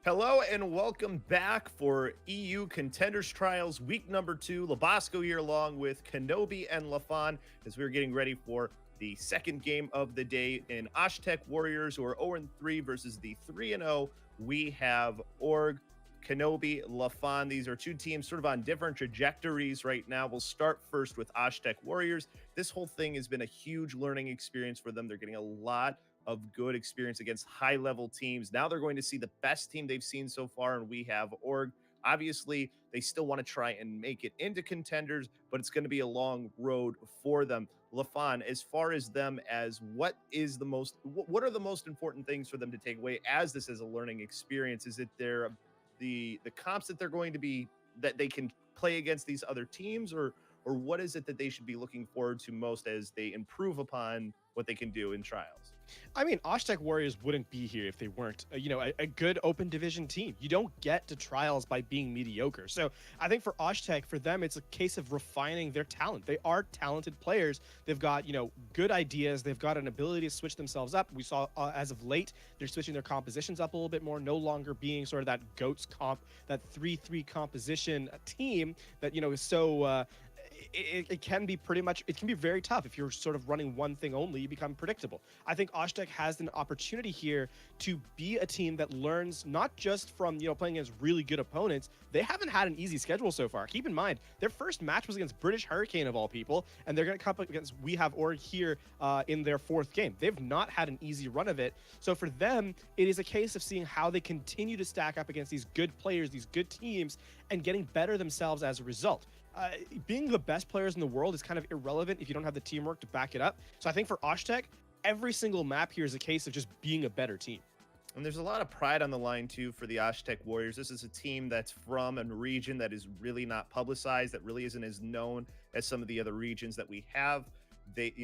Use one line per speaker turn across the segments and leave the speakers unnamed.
Hello and welcome back for EU Contenders Trials week number 2. Labasco here along with Kenobi and Lafon as we're getting ready for the second game of the day in Osh-Tekk Warriors, who are 0-3 versus the 3-0. We have Org, Kenobi, Lafon. These are two teams sort of on different trajectories right now. We'll start first with Osh-Tekk Warriors. This whole thing has been a huge learning experience for them. They're getting a lot of good experience against high-level teams. Now they're going to see the best team they've seen so far, and we have Org. Obviously, they still want to try and make it into Contenders, but it's going to be a long road for them. Lafon, as far as them, as what are the most important things for them to take away as this is a learning experience? Is it the comps that they're going to be, that they can play against these other teams, or what is it that they should be looking forward to most as they improve upon what they can do in trials?
I mean, Osh-Tekk Warriors wouldn't be here if they weren't, a good open division team. You don't get to trials by being mediocre. So I think for Osh-Tekk, for them, it's a case of refining their talent. They are talented players. They've got, good ideas. They've got an ability to switch themselves up. We saw as of late, they're switching their compositions up a little bit more, no longer being sort of that GOATS comp, that 3-3 composition team that, is so... It can be very tough if you're sort of running one thing only. You become predictable. I think Osh-Tekk has an opportunity here to be a team that learns not just from playing against really good opponents. They haven't had an easy schedule so far. Keep in mind, their first match was against British Hurricane of all people, and they're going to come up against We Have Org here in their fourth game. They've not had an easy run of it. So for them, it is a case of seeing how they continue to stack up against these good players, these good teams, and getting better themselves as a result. Being the best players in the world is kind of irrelevant if you don't have the teamwork to back it up. So I think for Osh-Tekk, every single map here is a case of just being a better team.
And there's a lot of pride on the line, too, for the Osh-Tekk Warriors. This is a team that's from a region that is really not publicized, that really isn't as known as some of the other regions that we have. They,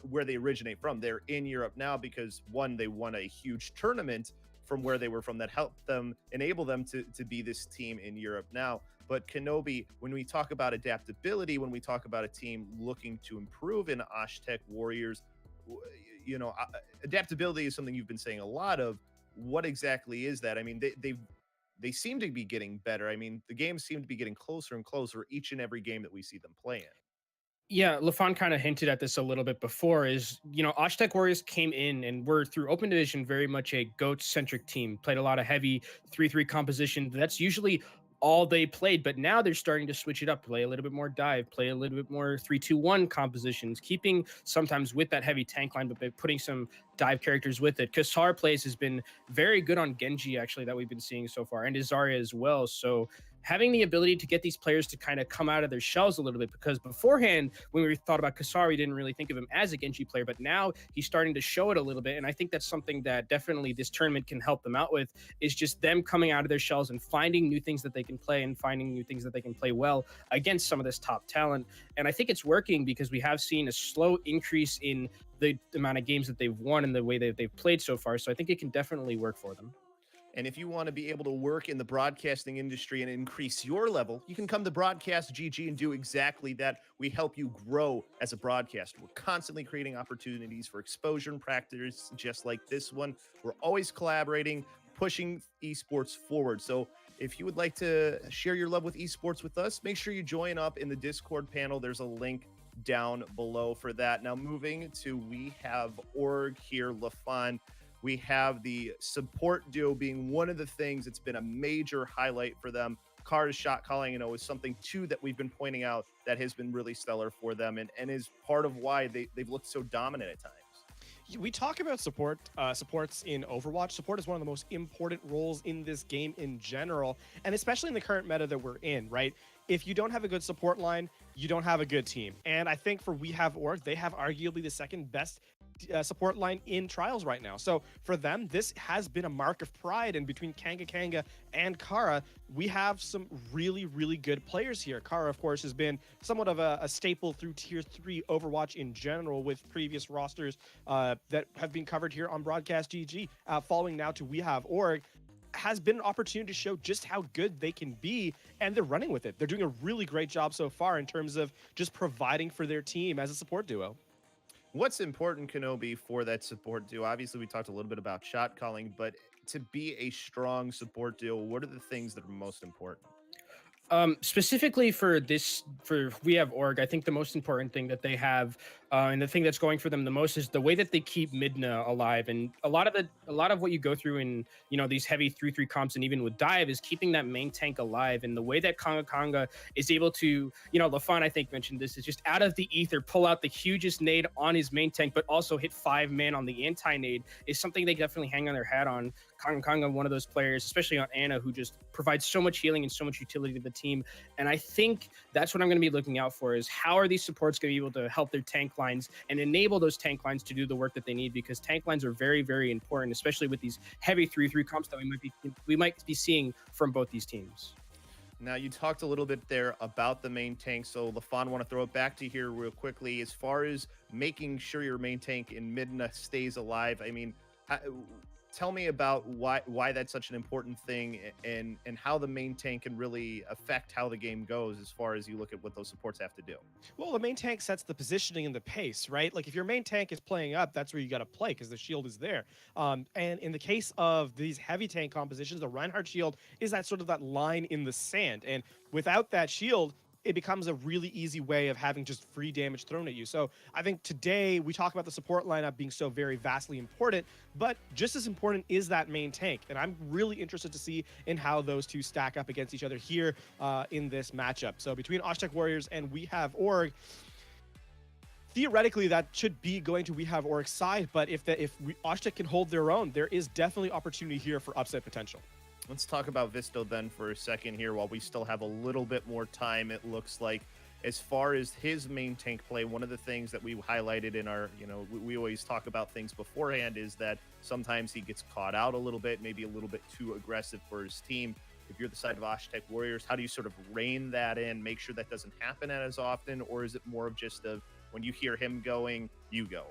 where they originate from. They're in Europe now because, one, they won a huge tournament from where they were from that helped them, enable them to be this team in Europe now. But Kenobi, when we talk about adaptability, when we talk about a team looking to improve in Osh-Tekk Warriors, adaptability is something you've been saying a lot of. What exactly is that? I mean, they seem to be getting better. I mean, the games seem to be getting closer and closer each and every game that we see them play in.
Yeah, Lafon kind of hinted at this a little bit before Osh-Tekk Warriors came in and were through Open Division very much a GOAT-centric team, played a lot of heavy 3-3 composition. That's usually all they played, but now they're starting to switch it up, play a little bit more dive, play a little bit more 3-2-1 compositions, keeping sometimes with that heavy tank line, but putting some dive characters with it. Kassar plays has been very good on Genji, actually, that we've been seeing so far, and Zarya as well. So having the ability to get these players to kind of come out of their shells a little bit, because beforehand, when we thought about Kassar, we didn't really think of him as a Genji player, but now he's starting to show it a little bit. And I think that's something that definitely this tournament can help them out with, is just them coming out of their shells and finding new things that they can play and finding new things that they can play well against some of this top talent. And I think it's working because we have seen a slow increase in the amount of games that they've won and the way that they've played so far. So I think it can definitely work for them.
And if you want to be able to work in the broadcasting industry and increase your level, you can come to Broadcast.gg and do exactly that. We help you grow as a broadcaster. We're constantly creating opportunities for exposure and practice just like this one. We're always collaborating, pushing esports forward. So if you would like to share your love with esports with us, make sure you join up in the Discord panel. There's a link down below for that. Now moving to We Have Org here, Lafon. We have the support duo being one of the things that's been a major highlight for them. Kara's shot calling, is something too that we've been pointing out that has been really stellar for them and is part of why they've looked so dominant at times.
We talk about supports in Overwatch. Support is one of the most important roles in this game in general, and especially in the current meta that we're in, right? If you don't have a good support line, you don't have a good team. And I think for We Have Org, they have arguably the second best support line in trials right now. So for them, this has been a mark of pride. And between Kanga and Kara, we have some really, really good players here. Kara, of course, has been somewhat of a staple through Tier 3 Overwatch in general with previous rosters that have been covered here on Broadcast.gg. Following now to We Have Org, has been an opportunity to show just how good they can be, and they're running with it. They're doing a really great job so far in terms of just providing for their team as a support duo.
What's important, Kenobi, for that support duo? Obviously, we talked a little bit about shot calling, but to be a strong support duo, what are the things that are most important?
Specifically for this, for we have org, I think the most important thing that they have, and the thing that's going for them the most is the way that they keep Midna alive. And a lot of what you go through in these heavy 3-3 comps and even with dive is keeping that main tank alive. And the way that Konga is able to, Lafon I think mentioned this, is just out of the ether pull out the hugest nade on his main tank, but also hit 5 man on the anti nade is something they definitely hang on their hat on. Konga, one of those players, especially on Ana, who just provides so much healing and so much utility to the team. And I think that's what I'm going to be looking out for, is how are these supports going to be able to help their tank lines and enable those tank lines to do the work that they need, because tank lines are very, very important, especially with these heavy 3-3 comps that we might be seeing from both these teams.
Now, you talked a little bit there about the main tank, so LaFon, want to throw it back to you here real quickly. As far as making sure your main tank in Midna stays alive, I mean, tell me about why that's such an important thing, and how the main tank can really affect how the game goes as far as you look at what those supports have to do.
Well, the main tank sets the positioning and the pace, right? Like if your main tank is playing up, that's where you got to play because the shield is there. And in the case of these heavy tank compositions, the Reinhardt shield is that sort of that line in the sand. And without that shield, it becomes a really easy way of having just free damage thrown at you. So I think today we talk about the support lineup being so very vastly important, but just as important is that main tank. And I'm really interested to see in how those two stack up against each other here in this matchup. So between Osh-Tekk Warriors and We Have Org, theoretically that should be going to We Have Org's side, but if Osh-Tekk can hold their own, there is definitely opportunity here for upset potential.
Let's talk about Visto then for a second here while we still have a little bit more time, it looks like. As far as his main tank play, one of the things that we highlighted in our, we always talk about things beforehand, is that sometimes he gets caught out a little bit, maybe a little bit too aggressive for his team. If you're the side of Osh-Tekk Warriors, how do you sort of rein that in, make sure that doesn't happen as often, or is it more of just when you hear him going, you go?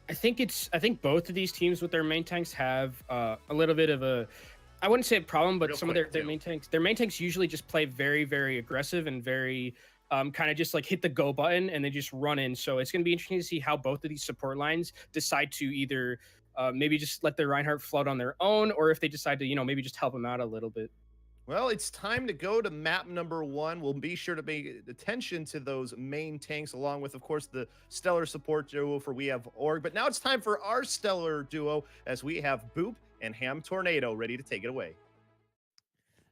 I think both of these teams with their main tanks have a little bit of a, I wouldn't say a problem, but some of their main tanks usually just play very, very aggressive and very kind of just like hit the go button and they just run in. So it's going to be interesting to see how both of these support lines decide to either maybe just let their Reinhardt float on their own, or if they decide to, maybe just help them out a little bit.
Well, it's time to go to map number 1. We'll be sure to pay attention to those main tanks, along with, of course, the stellar support duo for We Have Org. But now it's time for our stellar duo, as we have Boop and Ham Tornado ready to take it away.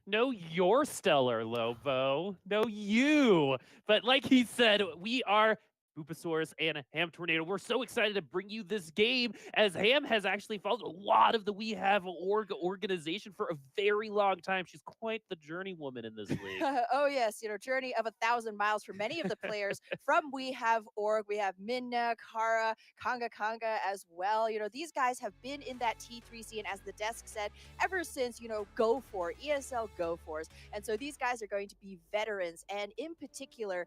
No, you're stellar, Lobo. No, you. But like he said, we are Booposaurus and Ham Tornado. We're so excited to bring you this game, as Ham has actually followed a lot of the We Have Org organization for a very long time. She's quite the journey woman in this league.
Oh yes, journey of 1,000 miles for many of the players from We Have Org. We have Minna, Kara, Konga as well. These guys have been in that T3 scene, as the desk said, ever since Go For ESL Go Force. And so these guys are going to be veterans, and in particular,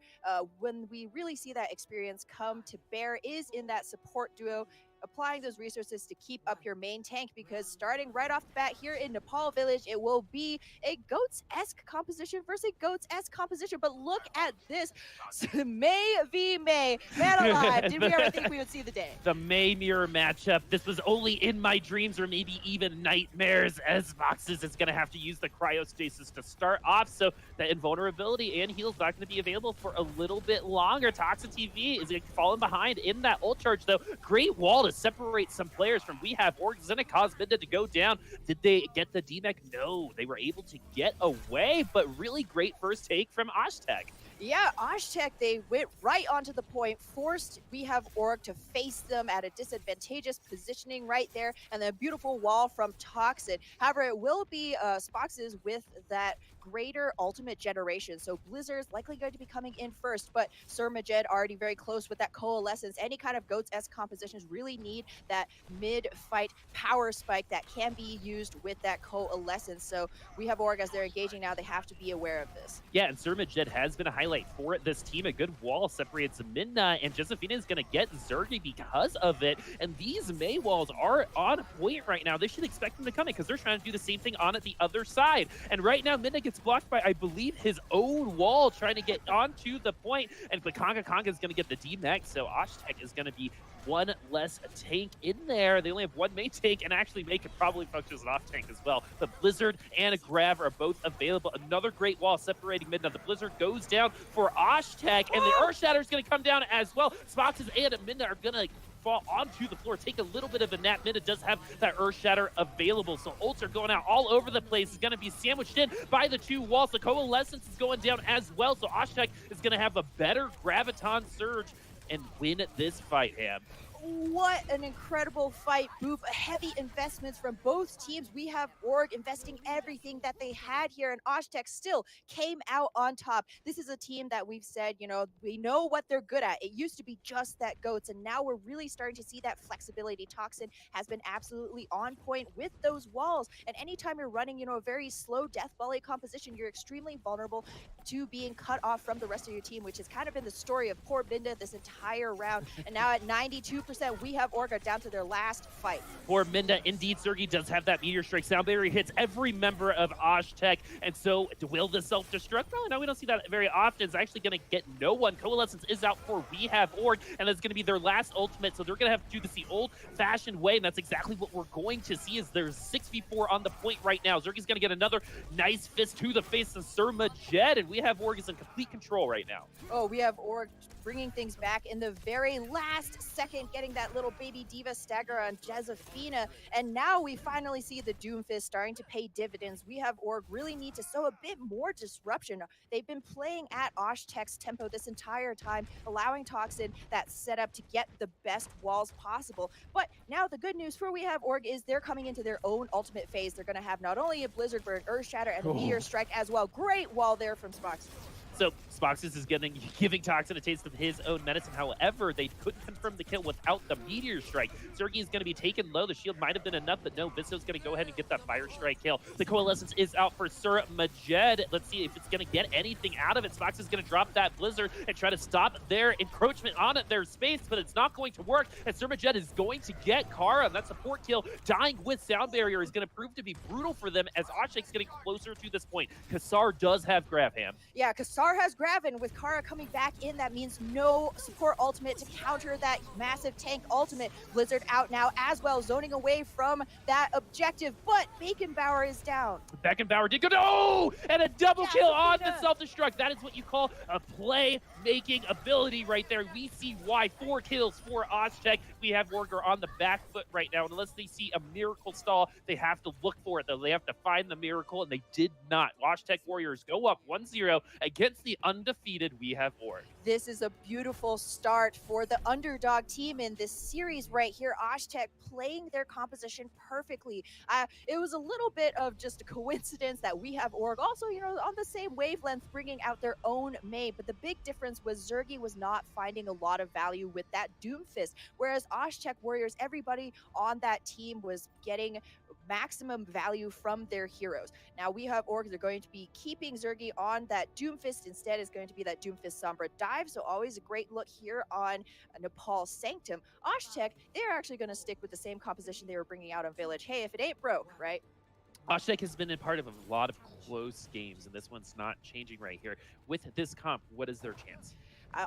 when we really see that experience come to bear is in that support duo, applying those resources to keep up your main tank, because starting right off the bat here in Nepal Village, it will be a Goats-esque composition versus a Goats-esque composition. But look at this. May v May. Man alive, did we ever think we would see the day?
The May mirror matchup. This was only in my dreams, or maybe even nightmares, as Voxes is going to have to use the cryostasis to start off, so that invulnerability and heal's not going to be available for a little bit longer. Toxin TV is falling behind in that ult charge, though. Great wall to separate some players from We Have Org. Gonna cause Midna to go down. Did they get the DMEC? No, they were able to get away, but really great first take from Osh-Tekk.
Yeah, Osh-Tekk, they went right onto the point, forced We Have Org to face them at a disadvantageous positioning right there, and the beautiful wall from Toxin. However, it will be Spoxes with that greater ultimate generation. So Blizzard's likely going to be coming in first, but Sir Majed already very close with that coalescence. Any kind of Goats-esque compositions really need that mid-fight power spike that can be used with that coalescence. So We Have Org, as they're engaging now, they have to be aware of this.
Yeah, and Sir Majed has been a highly highlight for this team. A good wall separates Minna, and Josephina is going to get Zergy because of it. And these May walls are on point right now. They should expect them to come in because they're trying to do the same thing on at the other side. And right now, Minna gets blocked by, I believe, his own wall trying to get onto the point. And Conga is going to get the D next, so Osh-Tekk is going to be one less tank in there. They only have one main tank, and actually May could probably function as an off tank as well. The Blizzard and a Grav are both available. Another great wall separating mid. Now the Blizzard goes down for Osh-Tekk, and the Earth Shatter is going to come down as well. Spoxes and Minna are going to fall onto the floor, take a little bit of a nap. Minna does have that Earth Shatter available, so ults are going out all over the place. It's going to be sandwiched in by the two walls. The Coalescence is going down as well, so Osh-Tekk is going to have a better Graviton Surge and win this fight, Ham.
What an incredible fight, Boop. Heavy investments from both teams. We have Org investing everything that they had here, and Osh-Tekk still came out on top. This is a team that we've said, we know what they're good at. It used to be just that GOATs, and now we're really starting to see that flexibility. Toxin has been absolutely on point with those walls, and anytime you're running, a very slow death volley composition, you're extremely vulnerable to being cut off from the rest of your team, which has kind of been the story of poor Binda this entire round. And now at 92%, we have Orga down to their last fight.
For Minda, indeed, Zergy does have that Meteor Strike. Sound Barrier hits every member of Osh-Tekk, and so will the self-destruct? Probably no, we don't see that very often. It's actually going to get no one. Coalescence is out for We Have Org, and that's going to be their last ultimate, so they're going to have to do this the old-fashioned way, and that's exactly what we're going to see is there's 6v4 on the point right now. Zergy's going to get another nice fist to the face of Surma Jed, and We Have Org is in complete control right now.
Oh, We Have Org bringing things back in the very last second, getting that little baby diva stagger on Josephina. And now we finally see the Doomfist starting to pay dividends. We Have Org really need to sow a bit more disruption. They've been playing at Osh-Tekk's tempo this entire time, allowing Toxin that setup to get the best walls possible. But now the good news for We Have Org is they're coming into their own ultimate phase. They're going to have not only a Blizzard, but an Earth Shatter and a Meteor Strike as well. Great wall there from Spox.
So Spoxes is giving Toxin a taste of his own medicine. However, they couldn't confirm the kill without the Meteor Strike. Zergy is going to be taken low. The shield might have been enough, but no, Visto's going to go ahead and get that Fire Strike kill. The Coalescence is out for Sur Majed. Let's see if it's going to get anything out of it. Spox is going to drop that Blizzard and try to stop their encroachment on their space, but it's not going to work. And Sur Majed is going to get Kara, and that support kill dying with Sound Barrier is going to prove to be brutal for them as Osh-Tek's getting closer to this point. Kassar does have Gravham.
Yeah, Kassar has Graven. With Kara coming back in, that means no support ultimate to counter that massive tank ultimate. Blizzard out now as well, zoning away from that objective, but Baconbauer is down.
Beckenbauer did go, no! And a double kill on the self-destruct. That is what you call a play-making ability right there. We see why 4 kills for Osh-Tekk. We have Warger on the back foot right now. And unless they see a miracle stall, they have to look for it, though. They have to find the miracle, and they did not. Osh-Tekk Warriors go up 1-0 against the undefeated We Have Org.
This is a beautiful start for the underdog team in this series right here. Osh-Tekk playing their composition perfectly. It was a little bit of just a coincidence that We Have Org also, on the same wavelength, bringing out their own May. But the big difference was Zergy was not finding a lot of value with that Doomfist, whereas Osh-Tekk Warriors, everybody on that team was getting maximum value from their heroes. Now We Have Org, they're going to be keeping Zergy on that Doomfist. Instead is going to be that Doomfist Sombra dive, so always a great look here on Nepal Sanctum. Osh-Tekk, they're actually going to stick with the same composition they were bringing out on Village. Hey, if it ain't broke, right?
Osh-Tekk has been a part of a lot of close games, and this one's not changing right here. With this comp, what is their chance?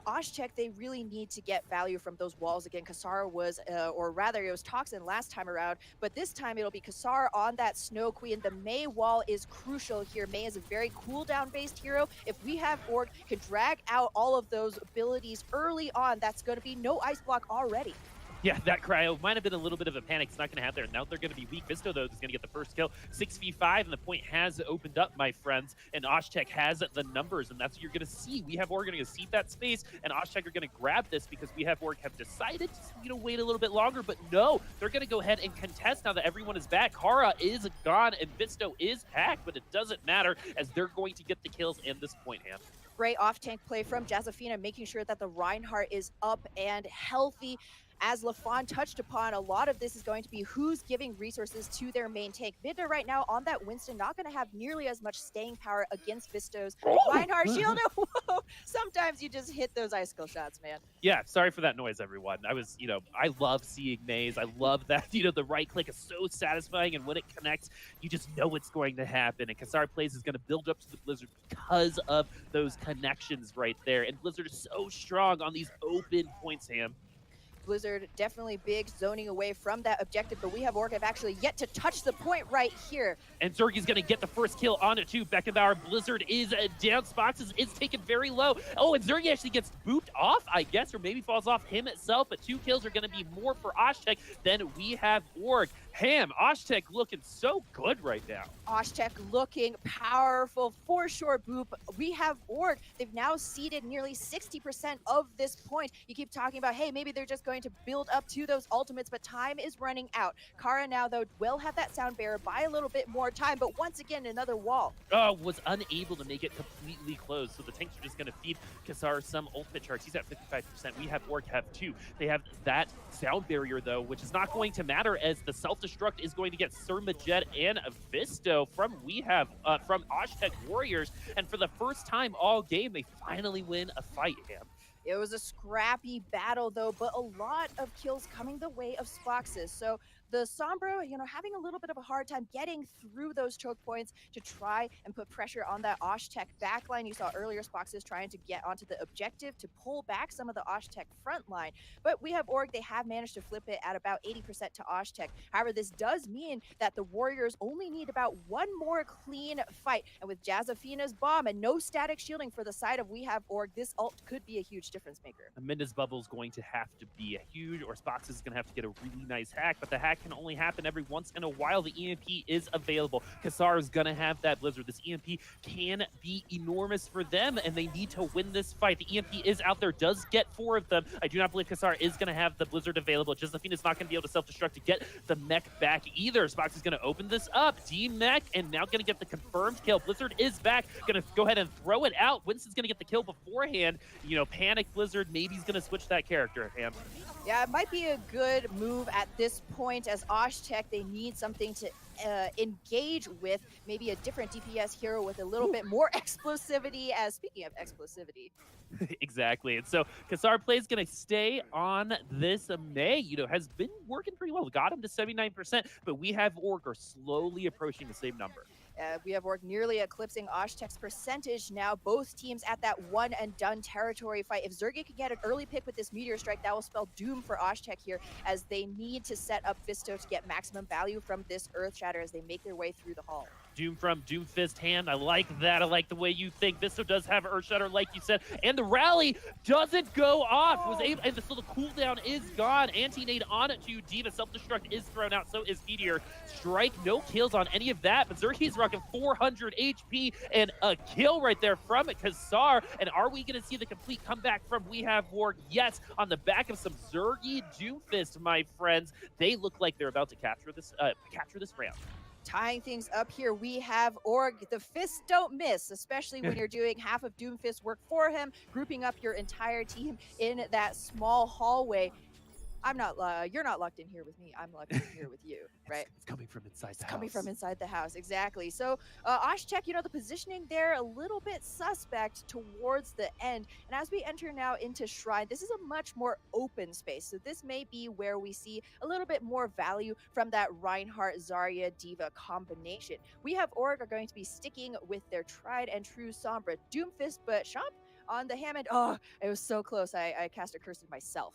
Osh-Tekk, they really need to get value from those walls again. Kassar was, or rather it was Toxin last time around, but this time it'll be Kassar on that Snow Queen. The May wall is crucial here. May is a very cooldown based hero. If We Have Org can drag out all of those abilities early on, that's going to be no ice block already.
Yeah, that cryo might have been a little bit of a panic. It's not going to happen there. Now they're going to be weak. Visto, though, is going to get the first kill. 6v5, and the point has opened up, my friends. And Osh-Tekk has the numbers, and that's what you're going to see. We Have Org going to cede that space, and Osh-Tekk are going to grab this because We Have Org have decided to wait a little bit longer. But no, they're going to go ahead and contest now that everyone is back. Kara is gone, and Visto is hacked, but it doesn't matter as they're going to get the kills in this point, Ham.
Great off-tank play from Josephina, making sure that the Reinhardt is up and healthy. as LaFawn touched upon, a lot of this is going to be who's giving resources to their main tank. Vidna right now on that Winston, not going to have nearly as much staying power against Visto's Reinhardt shield. Whoa, sometimes you just hit those icicle shots, man.
Yeah, sorry for that noise, everyone. I was, I love seeing Maze. I love that, the right click is so satisfying, and when it connects, you just know what's going to happen. And Kassar Plays is going to build up to the Blizzard because of those connections right there. And Blizzard is so strong on these open points, Ham.
Blizzard definitely big, zoning away from that objective, but we have Orc have actually yet to touch the point right here.
And Zergi's going to get the first kill on it too. Beckenbauer, Blizzard is down. Spox is taken very low. Oh, and Zergi actually gets booped off, I guess, or maybe falls off him itself, but 2 kills are going to be more for Osh-Tekk than we have Org. Ham, Osh-Tekk looking so good right now.
Osh-Tekk looking powerful for sure, Boop. We have Org. They've now seeded nearly 60% of this point. You keep talking about, hey, maybe they're just going to build up to those ultimates, but time is running out. Kara now, though, will have that sound bearer by a little bit more time, but once again, another wall.
Was unable to make it completely closed, so the tanks are just going to feed Kassar some ultimate charts. He's at 55%. We have Orc have 2. They have that sound barrier, though, which is not going to matter as the self-destruct is going to get Surmajet and Visto from from Osh-Tekk Warriors, and for the first time all game, they finally win a fight, Ham.
It was a scrappy battle, though, but a lot of kills coming the way of Spoxes. So the Sombra, having a little bit of a hard time getting through those choke points to try and put pressure on that Osh-Tekk backline. You saw earlier Spoxes trying to get onto the objective to pull back some of the Osh-Tekk front line. But we have Org, they have managed to flip it at about 80% to Osh-Tekk. However, this does mean that the Warriors only need about one more clean fight. And with Jazafina's bomb and no static shielding for the side of We Have Org, this ult could be a huge difference maker.
Aminda's bubble is going to have to be huge, or Spox is going to have to get a really nice hack, but the hack can only happen every once in a while. The EMP is available. Kassar is going to have that Blizzard. This EMP can be enormous for them, and they need to win this fight. The EMP is out there, does get 4 of them. I do not believe Kassar is going to have the Blizzard available. Josephina's not going to be able to self-destruct to get the mech back either. Spox is going to open this up. D-Mech, and now going to get the confirmed kill. Blizzard is back. Going to go ahead and throw it out. Winston's going to get the kill beforehand. Panic Blizzard, maybe he's going to switch that character, Ham.
Yeah, it might be a good move at this point as Osh-Tekk, they need something to engage with, maybe a different DPS hero with a little bit more explosivity. As speaking of explosivity.
Exactly. And so Kassar Plays going to stay on this May, has been working pretty well. Got him to 79%, but We Have Orc are slowly approaching the same number.
We have Orc nearly eclipsing Osh-Tekk's percentage now. Both teams at that one and done territory fight. If Zergi can get an early pick with this Meteor Strike, that will spell doom for Osh-Tekk here, as they need to set up Visto to get maximum value from this Earth Shatter as they make their way through the hall.
Doom from Doomfist hand. I like that. I like the way you think. Visto does have Earthshatter, like you said. And the rally doesn't go off. And so the cooldown is gone. Anti-nade on it to Diva. Self-destruct is thrown out. So is Meteor Strike. No kills on any of that. But Zergi's rocking 400 HP and a kill right there from Kassar. And are we going to see the complete comeback from We Have Org? Yes, on the back of some Zergi Doomfist, my friends. They look like they're about to capture this round.
Tying things up here, we have Org. The fists don't miss, especially when you're doing half of Doomfist work for him, grouping up your entire team in that small hallway. You're not locked in here with me. I'm locked in here with you, right?
It's coming from inside the house.
Coming from inside the house, exactly. So Osh-Tekk, the positioning there a little bit suspect towards the end. And as we enter now into Shrine, this is a much more open space. So this may be where we see a little bit more value from that Reinhardt, Zarya, Diva combination. We Have Org are going to be sticking with their tried and true Sombra Doomfist, but Shop on the Hammond. Oh, it was so close. I cast a curse of myself.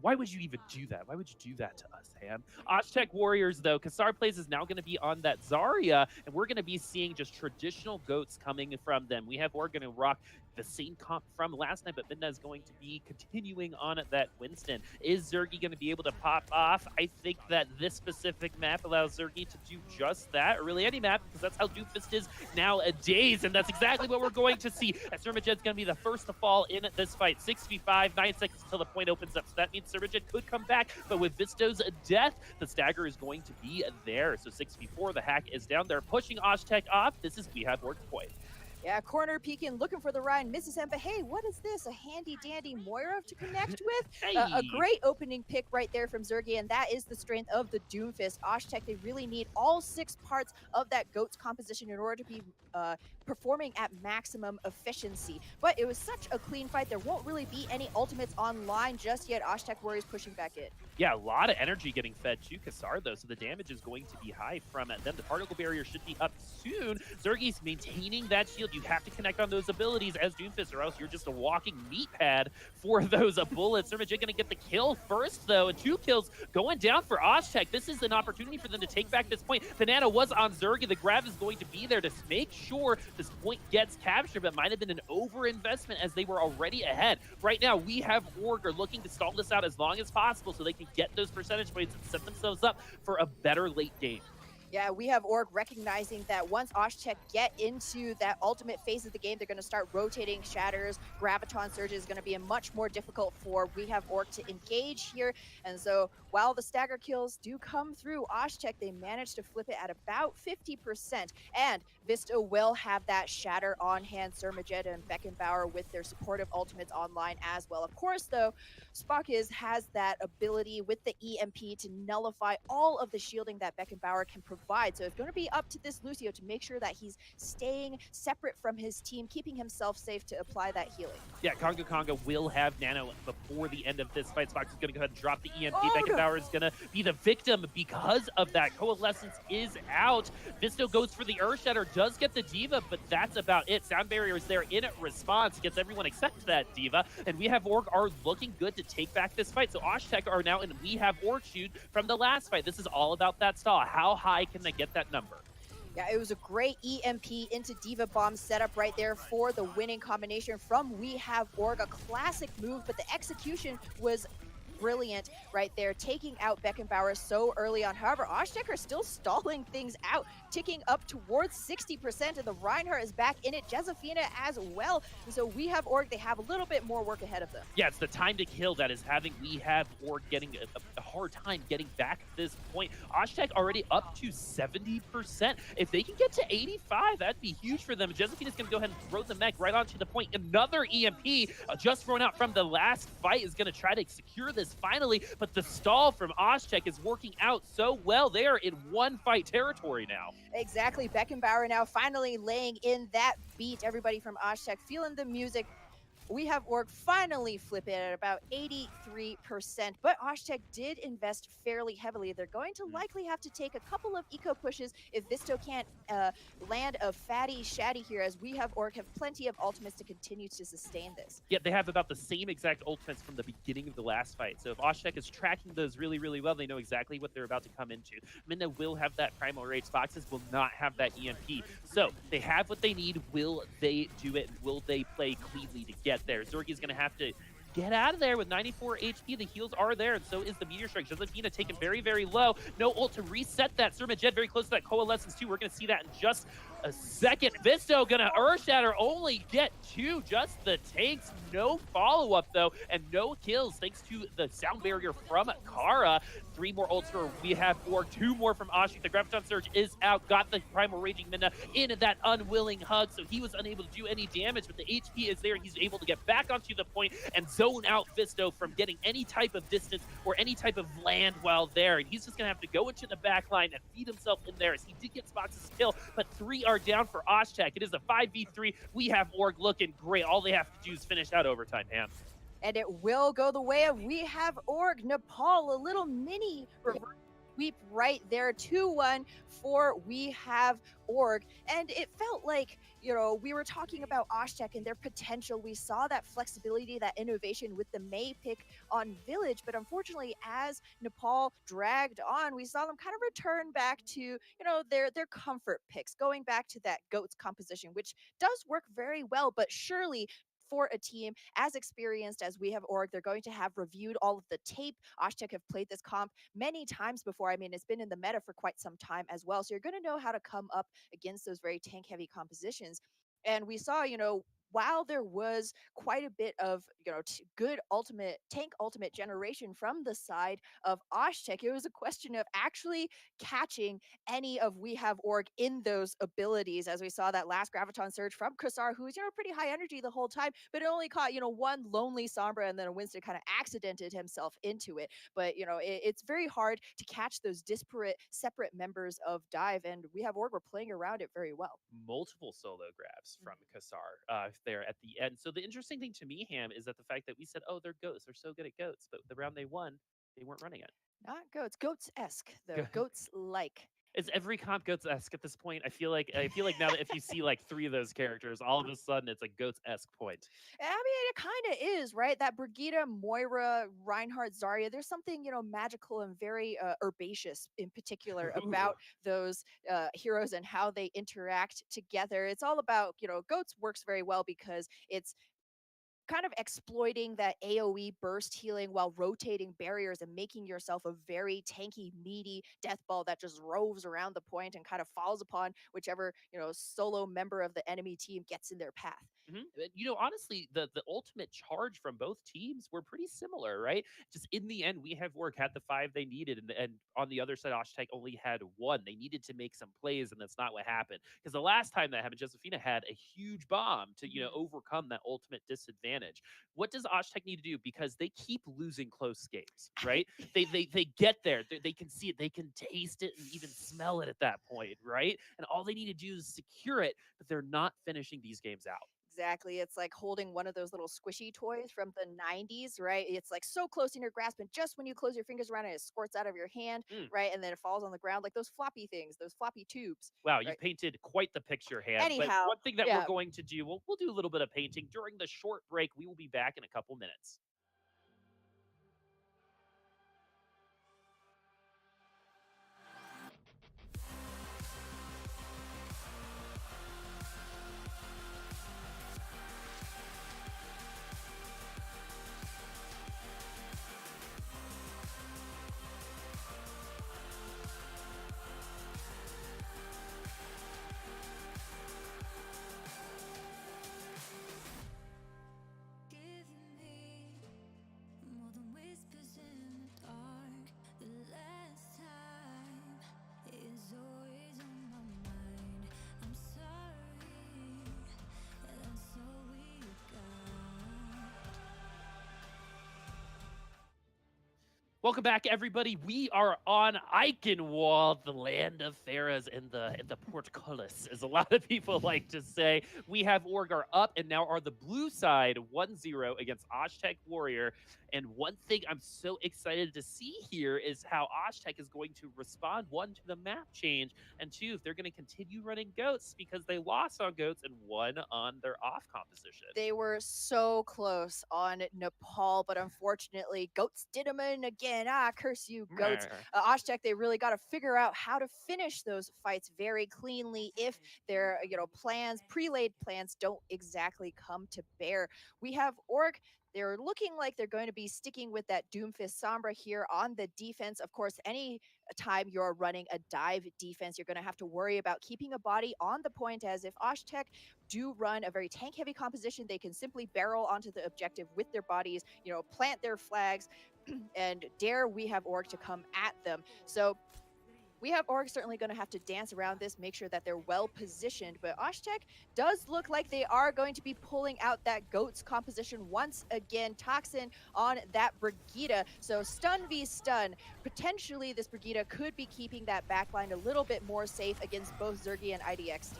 Why would you even do that? Why would you do that to us, Ham? Osh-Tekk Warriors, though, Kassar Plays is now going to be on that Zarya, and we're going to be seeing just traditional goats coming from them. We have Org going to rock the same comp from last night, but Midna is going to be continuing on at that Winston. Is Zergi going to be able to pop off? I think that this specific map allows Zergi to do just that, or really any map, because that's how Doomfist is nowadays, and that's exactly what we're going to see. Surmajet's going to be the first to fall in this fight. 6v5, 9 seconds until the point opens up, so that means Surmajet could come back, but with Visto's death, the stagger is going to be there. So 6v4, the hack is down. They're pushing Osh-Tekk off. This is We Have Org's point.
Yeah, corner peeking, looking for the Ryan, misses him, but hey, what is this? A handy dandy Moira to connect with? A
Hey.
great opening pick right there from Zergy, and that is the strength of the Doomfist. Osh-Tekk, they really need all 6 parts of that GOAT's composition in order to be performing at maximum efficiency. But it was such a clean fight, there won't really be any ultimates online just yet. Osh-Tekk Warriors pushing back in.
Yeah, a lot of energy getting fed to Kassar, though, so the damage is going to be high from them. The particle barrier should be up soon. Zergy's maintaining that shield. You have to connect on those abilities as Doomfist, or else you're just a walking meat pad for those bullets. Surmajit going to get the kill first, though, and 2 kills going down for Osh-Tekk. This is an opportunity for them to take back this point. Banana was on Zergy. The grab is going to be there to make sure this point gets captured, but might have been an over-investment as they were already ahead. Right now, we have Org looking to stall this out as long as possible so they can get those percentage points and set themselves up for a better late game.
Yeah, we have Org recognizing that once Osh-Tekk get into that ultimate phase of the game, they're going to start rotating shatters. Graviton surges is going to be much more difficult for we have Org to engage here. And so while the stagger kills do come through, Osh-Tekk, they managed to flip it at about 50%. And Vista will have that shatter on hand. Surmajet and Beckenbauer with their supportive ultimates online as well. Of course, though, has that ability with the EMP to nullify all of the shielding that Beckenbauer can provide. So it's going to be up to this Lucio to make sure that he's staying separate from his team, keeping himself safe to apply that healing.
Yeah, Conga will have Nano before the end of this fight. Spox is going to go ahead and drop the EMP.
Oh,
Beckenbauer is going to be the victim because of that. Coalescence is out. Visto goes for the Earth Shatter, does get the Diva, but that's about it. Sound Barrier is there in response, gets everyone except that Diva, and we have Org are looking good to take back this fight. So Osh-Tekk are now in we have Org shoot from the last fight. This is all about that stall. How high can they get that number?
Yeah, it was a great EMP into Diva Bomb setup right there for the winning combination from We Have Org. A classic move, but the execution was brilliant right there, taking out Beckenbauer so early on. However, Osh-Tekk are still stalling things out, ticking up towards 60%, and the Reinhardt is back in it, Josefina as well. And so We Have Org, they have a little bit more work ahead of them.
Yeah, it's the time to kill that is having We Have Org getting a hard time getting back at this point. Osh-Tekk already up to 70%. If they can get to 85, that'd be huge for them. Josefina's going to go ahead and throw the mech right onto the point. Another EMP just thrown out from the last fight is going to try to secure this finally, but the stall from Osh-Tekk is working out so well. They are in one fight territory now.
Exactly. Beckenbauer now finally laying in that beat. Everybody from Osh-Tekk feeling the music. We Have Org finally flip it at about 83%, but Osh-Tekk did invest fairly heavily. They're going to likely have to take a couple of eco pushes if Visto can't land a fatty shatty here, as We Have Org have plenty of ultimates to continue to sustain this.
Yeah, they have about the same exact ultimates from the beginning of the last fight. So if Osh-Tekk is tracking those really, really well, they know exactly what they're about to come into. Minna will have that Primal Rage. Foxes will not have that EMP. So they have what they need. Will they do it? Will they play cleanly to get there? Zergy's going to have to get out of there with 94 HP. The heals are there, and so is the Meteor Strike. Josefina taken very, very low. No ult to reset that. Surmajet very close to that Coalescence too. We're going to see that in just a second. Visto going to Earth Shatter, only get 2, just the tanks. No follow-up, though, and no kills thanks to the Sound Barrier from Kara. 3 more ults for We Have Org, 2 more from Osh-Tekk. The Graviton Surge is out, got the Primal Raging Minna in that unwilling hug, so he was unable to do any damage, but the HP is there. He's able to get back onto the point and zone out Visto from getting any type of distance or any type of land while there, and he's just going to have to go into the back line and feed himself in there, as he did get Spox's kill, but 3 are down for Osh-Tekk. It is a 5v3. We Have Org looking great. All they have to do is finish out overtime, man.
And it will go the way of We Have Org. Nepal, a little mini reverse sweep right there, 2-1 for We Have Org. And it felt like, you know, we were talking about Osh-Tekk and their potential. We saw that flexibility, that innovation with the Mei pick on Village, but unfortunately, as Nepal dragged on, we saw them kind of return back to, you know, their comfort picks, going back to that GOATS composition, which does work very well, but surely for a team as experienced as We Have Org, they're going to have reviewed all of the tape. Osh-Tekk have played this comp many times before. I mean, it's been in the meta for quite some time as well. So you're going to know how to come up against those very tank heavy compositions. And we saw, you know, while there was quite a bit of good ultimate generation from the side of Osh-Tekk, it was a question of actually catching any of We Have Org in those abilities, as we saw that last Graviton Surge from Krasar, who's pretty high energy the whole time, but it only caught one lonely Sombra, and then Winston kind of accidented himself into it. But it's very hard to catch those disparate, separate members of Dive, and We Have Org were playing around it very well.
Multiple solo grabs from Kassar there at the end. So the interesting thing to me, Ham, is that the fact that we said, oh, they're goats, they're so good at goats, but the round they won, they weren't running it.
Not goats, goats-esque though, goats-like.
Is every comp goats-esque at this point? I feel like now that if you see like 3 of those characters, all of a sudden it's a goats-esque point.
I mean, it kind of is, right? That Brigitte, Moira, Reinhardt, Zarya, there's something, magical and very herbaceous in particular about those heroes and how they interact together. It's all about, Goats works very well because it's kind of exploiting that AoE burst healing while rotating barriers and making yourself a very tanky, meaty death ball that just roves around the point and kind of falls upon whichever, solo member of the enemy team gets in their path.
Honestly, the ultimate charge from both teams were pretty similar, right? Just in the end, We Have Work had the 5 they needed, and on the other side, Osh-Tekk only had 1. They needed to make some plays, and that's not what happened. Because the last time that happened, Josephina had a huge bomb to, overcome that ultimate disadvantage. What does Osh-Tekk need to do? Because they keep losing close games, right? they get there. They can see it. They can taste it and even smell it at that point, right? And all they need to do is secure it, but they're not finishing these games out.
Exactly. It's like holding one of those little squishy toys from the 90s, right? It's like so close in your grasp, and just when you close your fingers around it, it squirts out of your hand, right? And then it falls on the ground like those floppy things, those floppy tubes.
Wow,
right?
You painted quite the picture, Han.
Anyhow,
but one thing that we're going to do, we'll do a little bit of painting during the short break. We will be back in a couple minutes. Welcome back, everybody. We are on Eichenwald, the land of pharaohs and the portcullis, as a lot of people like to say. We Have Org are up and now are the blue side 1-0 against Osh-Tekk Warrior. And one thing I'm so excited to see here is how Osh-Tekk is going to respond, 1, to the map change, and 2, if they're going to continue running goats, because they lost on goats and won on their off composition.
They were so close on Nepal, but unfortunately, goats did them in again. Curse you, goats. Osh-Tekk, they really got to figure out how to finish those fights very cleanly if their plans, pre-laid plans, don't exactly come to bear. We Have Org. They're looking like they're going to be sticking with that Doomfist Sombra here on the defense. Of course, any time you're running a dive defense, you're going to have to worry about keeping a body on the point, as if Osh-Tekk do run a very tank-heavy composition, they can simply barrel onto the objective with their bodies, plant their flags, and dare We Have Org to come at them. So We Have Org certainly going to have to dance around this, make sure that they're well positioned, but Osh-Tekk does look like they are going to be pulling out that goats composition once again. Toxin on that Brigitte, so stun v stun. Potentially this Brigitte could be keeping that backline a little bit more safe against both Zergy and IDXD.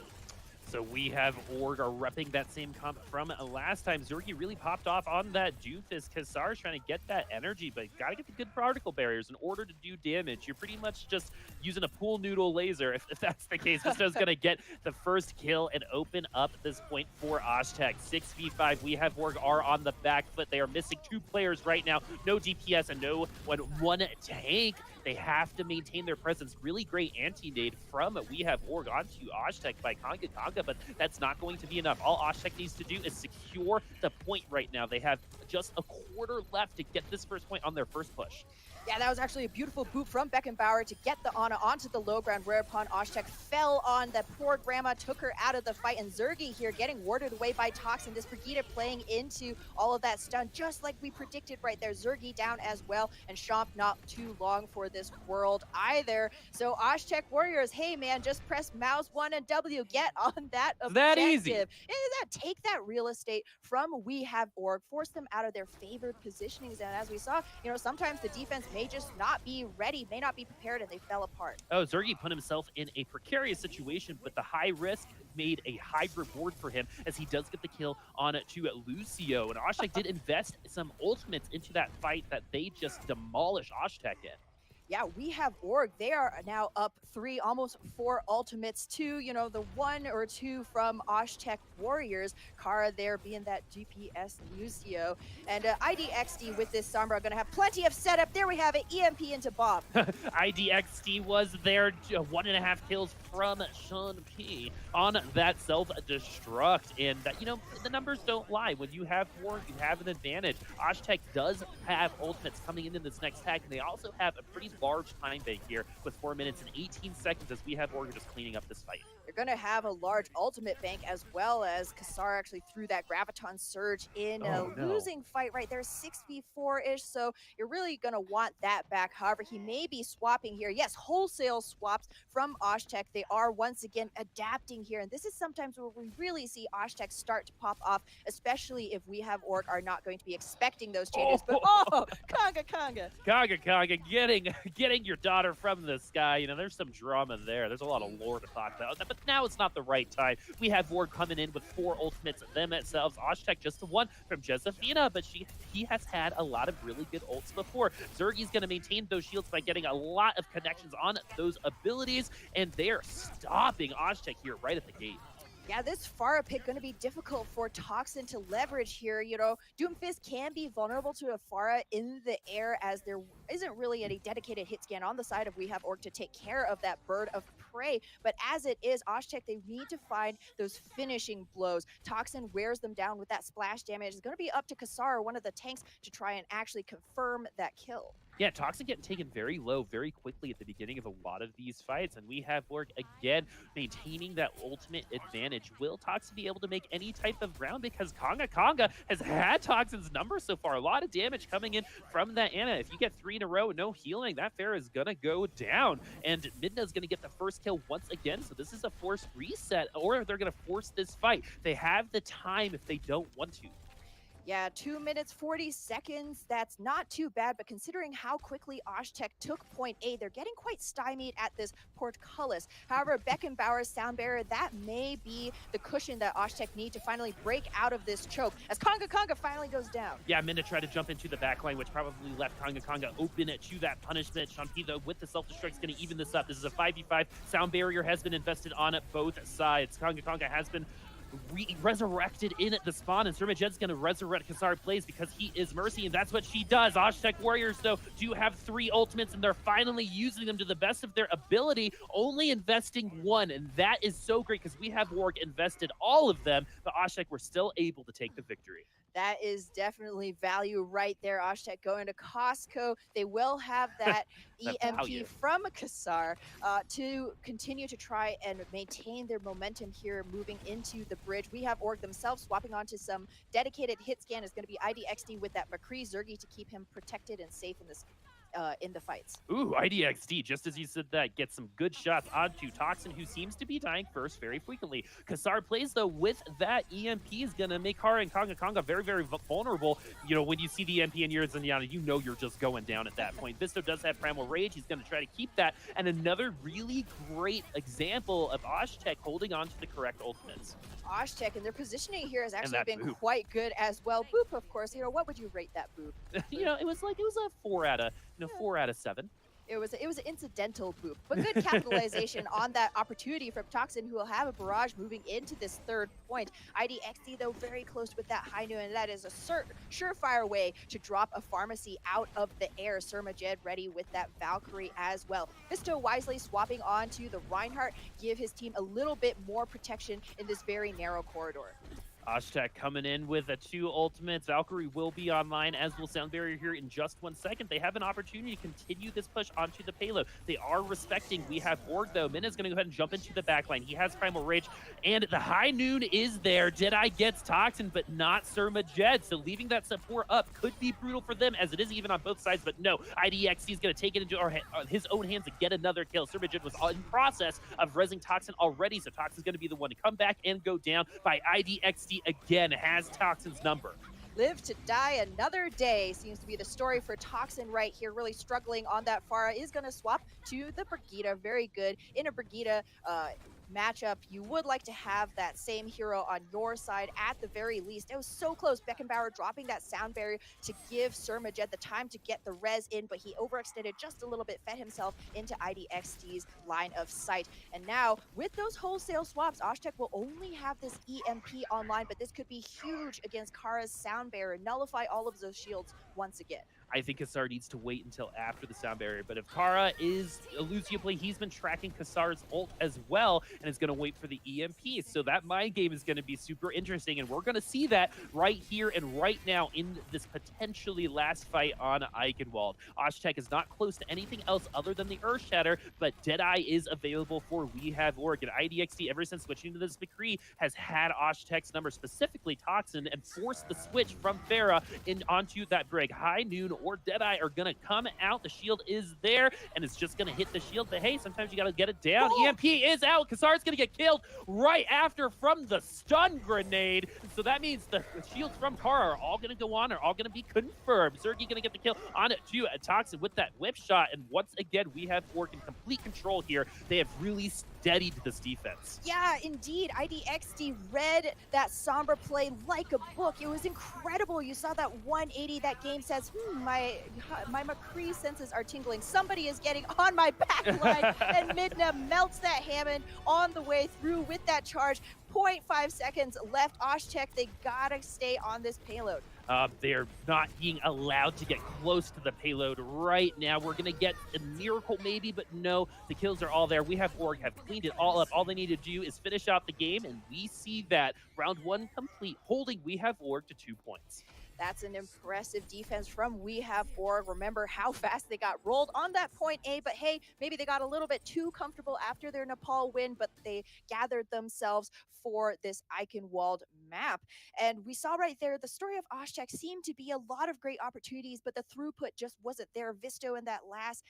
So We Have Org are repping that same comp from last time. Zergy really popped off on that Doomfist. Kassar's trying to get that energy, but gotta get the good particle barriers in order to do damage. You're pretty much just using a pool noodle laser, if that's the case. Visto's gonna get the first kill and open up this point for Osh-Tekk. 6v5, We Have Org are on the back foot. They are missing 2 players right now. No DPS and no one tank. They have to maintain their presence. Really great anti-nade from We Have Org onto Osh-Tekk by Konga, but that's not going to be enough. All Osh-Tekk needs to do is secure the point right now. They have just a quarter left to get this first point on their first push.
Yeah, that was actually a beautiful boot from Beckenbauer to get the Ana onto the low ground, whereupon Osh-Tekk fell on the poor grandma, took her out of the fight, and Zergy here getting warded away by Toxin. This Brigitte playing into all of that stun, just like we predicted right there. Zergy down as well, and Chomp not too long for this world either. So Osh-Tekk Warriors, hey man, just press mouse 1 and W, get on that
It's
objective.
that easy.
Take that real estate from We Have Org, force them out of their favored positionings, and as we saw, sometimes the defense may just not be ready, may not be prepared, and they fell apart.
Oh, Zergy put himself in a precarious situation, but the high risk made a high reward for him as he does get the kill on to Lucio. And Osh-Tekk did invest some ultimates into that fight that they just demolished Osh-Tekk in.
Yeah, We Have Org. They are now up 3, almost 4 ultimates to, the 1 or 2 from Osh-Tekk Warriors. Kara there being that GPS Lucio. And IDXD with this Sombra are going to have plenty of setup. There we have it, EMP into Bob.
IDXD was there, 1.5 kills from Sean P on that self-destruct. And, the numbers don't lie. When you have war, you have an advantage. Osh-Tekk does have ultimates coming into this next tag, and they also have a pretty large time bank here with 4 minutes and 18 seconds as We Have Org just cleaning up this fight.
You're going to have a large ultimate bank as well as Kassar actually threw that Graviton Surge in a losing fight right there, 6v4-ish, so you're really going to want that back. However, he may be swapping here. Yes, wholesale swaps from Osh-Tekk. They are once again adapting here, and this is sometimes where we really see Osh-Tekk start to pop off, especially if We Have Org are not going to be expecting those changes. But
Conga, getting your daughter from the sky. There's some drama there. There's a lot of lore to talk about. But now it's not the right time. We have Ward coming in with 4 ultimates themselves. Osh-Tekk just the 1 from Josephina, but he has had a lot of really good ults before. Zergy's going to maintain those shields by getting a lot of connections on those abilities, and they are stopping Osh-Tekk here right at the gate.
Yeah, this Pharah pick going to be difficult for Toxin to leverage here. Doomfist can be vulnerable to a Pharah in the air as there isn't really any dedicated hit scan on the side of We Have Org to take care of that bird of prey. But as it is, Osh-Tekk, they need to find those finishing blows. Toxin wears them down with that splash damage. It's going to be up to Kassar, one of the tanks, to try and actually confirm that kill.
Yeah, Toxin getting taken very low very quickly at the beginning of a lot of these fights, and We Have Org again maintaining that ultimate advantage. Will Toxin be able to make any type of round? Because Conga has had Toxin's number so far. A lot of damage coming in from that Ana. If you get 3 in a row, no healing, that Pharah is going to go down. And Midna's going to get the first kill once again, so this is a forced reset, or they're going to force this fight. They have the time if they don't want to.
Yeah, 2 minutes, 40 seconds. That's not too bad, but considering how quickly Osh-Tekk took point A, they're getting quite stymied at this portcullis. However, Beckenbauer's Sound Barrier, that may be the cushion that Osh-Tekk need to finally break out of this choke as Conga finally goes down.
Yeah, Minna tried to jump into the backline, which probably left Conga open to that punishment. Shanti, though, with the self-destruct, is going to even this up. This is a 5v5. Sound Barrier has been invested on both sides. Conga has been resurrected in the spawn, and Surmajed's going to resurrect Kassar Plays because he is Mercy, and that's what she does. Osh-Tekk Warriors, though, do have 3 ultimates, and they're finally using them to the best of their ability, only investing 1, and that is so great because We Have Org invested all of them, but Osh-Tekk were still able to take the victory.
That is definitely value right there. Osh-Tekk going to Costco. They will have that EMP from Kassar to continue to try and maintain their momentum here moving into the bridge. We have Org themselves swapping onto some dedicated hit scan. Is going to be IDXD with that McCree Zergy to keep him protected and safe in this in the fights.
Ooh, IDXD, just as you said that, gets some good shots onto Toxin, who seems to be dying first very frequently. Kassar Plays, though, with that EMP is going to make Kara and Conga very, very vulnerable. When you see the EMP in your Zenyatta, you're just going down at that point. Visto does have Primal Rage. He's going to try to keep that. And another really great example of Osh-Tekk holding on to the correct ultimates.
Osh-Tekk and their positioning here has actually been quite good as well. Boop, of course. What would you rate that boop?
It was a 4 out of 4 out of 7.
It was an incidental boop, but good capitalization on that opportunity from Toxin, who will have a barrage moving into this 3rd point. IDXD, though, very close with that high noon, and that is a surefire way to drop a pharmacy out of the air. Surmajed ready with that Valkyrie as well. Visto wisely swapping onto the Reinhardt, give his team a little bit more protection in this very narrow corridor.
Osh-Tekk coming in with a 2 ultimates. Valkyrie will be online, as will Sound Barrier here in just 1 second. They have an opportunity to continue this push onto the payload. They are respecting. We have Org, though. Mina's going to go ahead and jump into the backline. He has Primal Rage, and the high noon is there. Jedi gets Toxin, but not Surma Jed, so leaving that support up could be brutal for them, as it is even on both sides, but no. IDXT is going to take it into his own hands and get another kill. Surma Jed was in process of rezzing Toxin already, so Toxin's going to be the one to come back and go down by IDXT again, has Toxin's number.
Live to die another day seems to be the story for Toxin right here. Really struggling on that Pharah. Is going to swap to the Brigitte. Very good. In a Brigitte matchup, you would like to have that same hero on your side at the very least. It was so close. Beckenbauer dropping that sound barrier to give Surma Jed the time to get the res in, but he overextended just a little bit, fed himself into IDXT's line of sight. And now, with those wholesale swaps, Osh-Tekk will only have this EMP online, but this could be huge against Kara's sound barrier. Nullify all of those shields once again.
I think Kassar needs to wait until after the sound barrier, but if Kara is a Lucio play, he's been tracking Kassar's ult as well, and is going to wait for the EMP. So that mind game is going to be super interesting, and we're going to see that right here and right now in this potentially last fight on Eichenwald. Osh-Tekk is not close to anything else other than the Earth Shatter, but Deadeye is available for We Have Org. And IDXT, ever since switching to this McCree, has had Osh-Tekk's number, specifically Toxin, and forced the switch from Pharah onto that Brig. High Noon or Deadeye are going to come out. The shield is there, and it's just going to hit the shield. But hey, sometimes you got to get it down.
Oh!
EMP is out. Kassar's going to get killed right after from the stun grenade. So that means the shields from Kara are all going to go on, are all going to be confirmed. Zergy going to get the kill on it too. Toxin with that whip shot. And once again, We Have Org in complete control here. They have really steadied this defense.
Yeah, indeed. IDXT read that Sombra play like a book. It was incredible. You saw that 180. That game says, my McCree senses are tingling. Somebody is getting on my back line. And Midna melts that Hammond on the way through with that charge. 0.5 seconds left. Osh-Tekk, they gotta stay on this payload.
They're not being allowed to get close to the payload right now. We're going to get a miracle maybe, but no, the kills are all there. We Have Org have cleaned it all up. All they need to do is finish out the game, and we see that. Round 1 complete, holding We Have Org to 2 points.
That's an impressive defense from We Have Org. Remember how fast they got rolled on that point A, but hey, maybe they got a little bit too comfortable after their Nepal win, but they gathered themselves for this Eichenwald map. And we saw right there, the story of Osh-Tekk seemed to be a lot of great opportunities, but the throughput just wasn't there. Visto in that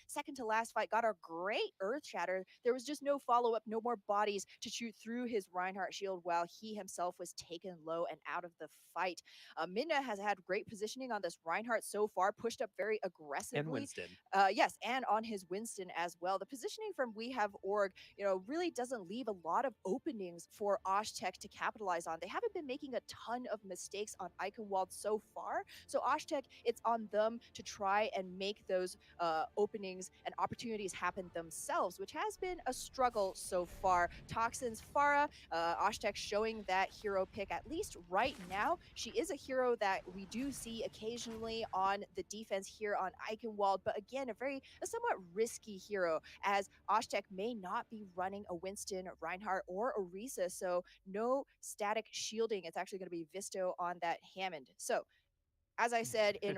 second to last fight got a great Earth Shatter. There was just no follow-up, no more bodies to shoot through his Reinhardt shield while he himself was taken low and out of the fight. Minna has had great positioning on this Reinhardt so far, pushed up very aggressively.
And Winston.
Yes, and on his Winston as well. The positioning from We Have Org, really doesn't leave a lot of openings for Osh-Tekk to capitalize on. They haven't been making a ton of mistakes on Eichenwald so far. So Osh-Tekk, it's on them to try and make those openings and opportunities happen themselves, which has been a struggle so far. Toxin's Pharah, Osh-Tekk showing that hero pick, at least right now. She is a hero that we do see occasionally on the defense here on Eichenwald, but again, a somewhat risky hero, as Osh-Tekk may not be running a Winston, Reinhardt, or Orisa, so no static shielding. It's actually going to be Visto on that Hammond. So as I said, in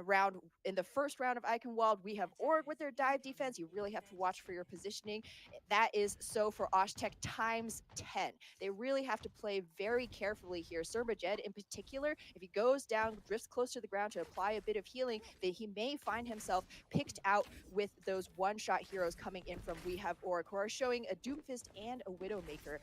the first round of Eichenwald, We Have Org with their dive defense. You really have to watch for your positioning. That is so for Osh-Tekk times 10. They really have to play very carefully here. Surma Jed in particular, if he goes down, drifts close to the ground to apply a bit of healing, then he may find himself picked out with those one-shot heroes coming in from We Have Org, who are showing a Doomfist and a Widowmaker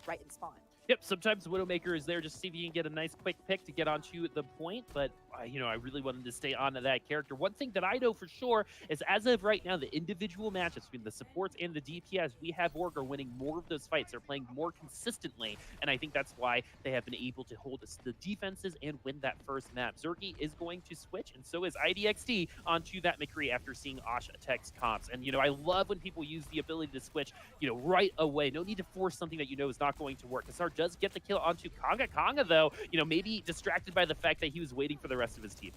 right in spawn.
Yep, sometimes Widowmaker is there just to see if you can get a nice quick pick to get onto the point, but I really wanted to stay on to that character. One thing that I know for sure is, as of right now, the individual matches between the supports and the DPS, We Have Org are winning more of those fights. They're playing more consistently, and I think that's why they have been able to hold the defenses and win that first map. Zergy is going to switch, and so is IDXT onto that McCree after seeing Osh-Tekk's comps. And, I love when people use the ability to switch, right away. No need to force something that is not going to work. Kassar does get the kill onto Konga. Konga, though, maybe distracted by the fact that he was waiting for the rest of his team.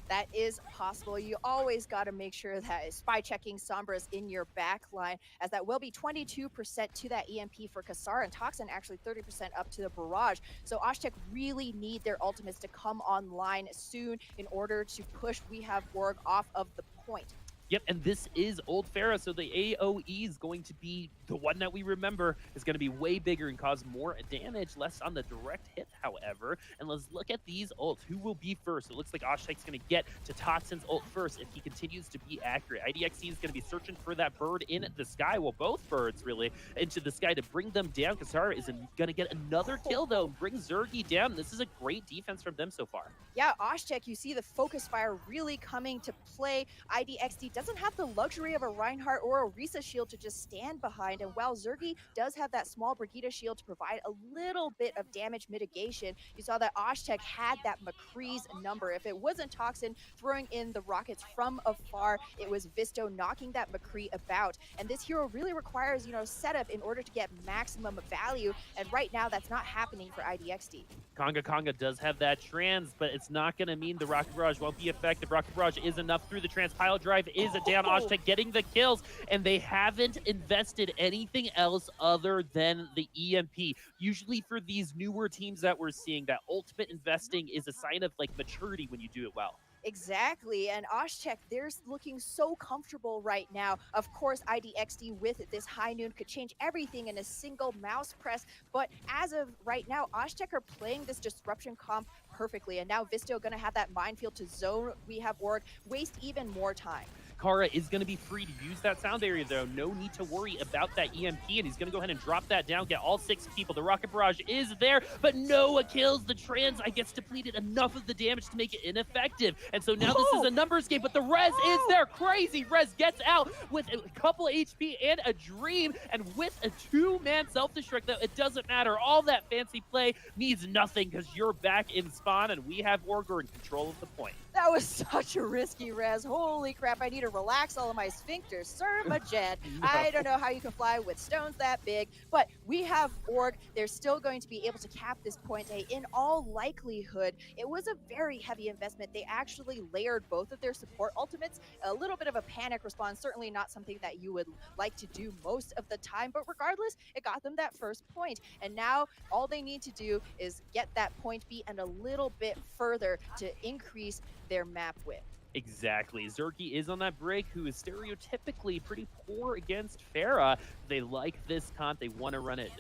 That is possible. You always got to make sure that spy checking Sombra's in your back line, as that will be 22% to that EMP for Kassar, and Toxin actually 30% up to the barrage. So Osh-Tekk really need their ultimates to come online soon in order to push We Have Org off of the point.
Yep, and this is Old Farah, so the AoE is going to be the one that we remember is going to be way bigger and cause more damage, less on the direct hit, however. And let's look at these ults. Who will be first? It looks like Osh-Tekk's going to get to Toxin's ult first if he continues to be accurate. IDXC is going to be searching for that bird in the sky, well, both birds, really, into the sky to bring them down. Kassar is going to get another kill, though, and bring Zergy down. This is a great defense from them so far.
Yeah, Osh-Tekk, you see the focus fire really coming to play. IDXD doesn't have the luxury of a Reinhardt or a Risa shield to just stand behind, and while Zergy does have that small Brigitte shield to provide a little bit of damage mitigation, you saw that Osh-Tekk had that McCree's number. If it wasn't Toxin throwing in the rockets from afar, it was Visto knocking that McCree about, and this hero really requires, setup in order to get maximum value, and right now that's not happening for IDXD.
Conga does have that trans, but it's not going to mean the Rocket Barrage won't be effective. Rocket Barrage is enough through the trans. Pile drive is a down. Osh-Tekk getting the kills, and they haven't invested anything else other than the EMP. Usually for these newer teams that we're seeing, that ultimate investing is a sign of maturity when you do it well.
Exactly, and Osh-Tekk, they're looking so comfortable right now. Of course, IDXD with this high noon could change everything in a single mouse press, but as of right now, Osh-Tekk are playing this disruption comp perfectly, and now Visto gonna have that minefield to zone We Have Org, waste even more time.
Kara is going to be free to use that sound area, though. No need to worry about that EMP, and he's going to go ahead and drop that down, get all 6 people. The Rocket Barrage is there, but Noah kills the trans. I gets depleted enough of the damage to make it ineffective. And so now this is a numbers game, but the res is there. Crazy Res gets out with a couple HP and a dream, and with a 2-man self-destruct, though, it doesn't matter. All that fancy play means nothing because you're back in spawn, and We Have Org in control of the point.
That was such a risky res. Holy crap, I need to relax all of my sphincters. Sir Majed, I don't know how you can fly with stones that big, but We Have Org. They're still going to be able to cap this point A. In all likelihood, it was a very heavy investment. They actually layered both of their support ultimates. A little bit of a panic response, certainly not something that you would like to do most of the time, but regardless, it got them that first point. And now all they need to do is get that point B and a little bit further to increase their map width.
Exactly. Zergy is on that break, who is stereotypically pretty poor against Farah. They like this comp. They want to run it.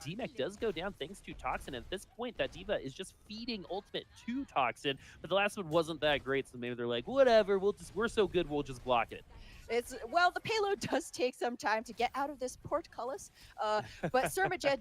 DMEC does go down thanks to Toxin. At this point, that Diva is just feeding ultimate to Toxin, but the last one wasn't that great, so maybe they're like, whatever, we're so good, we'll just block it.
Well, the payload does take some time to get out of this portcullis, but Sir Majed,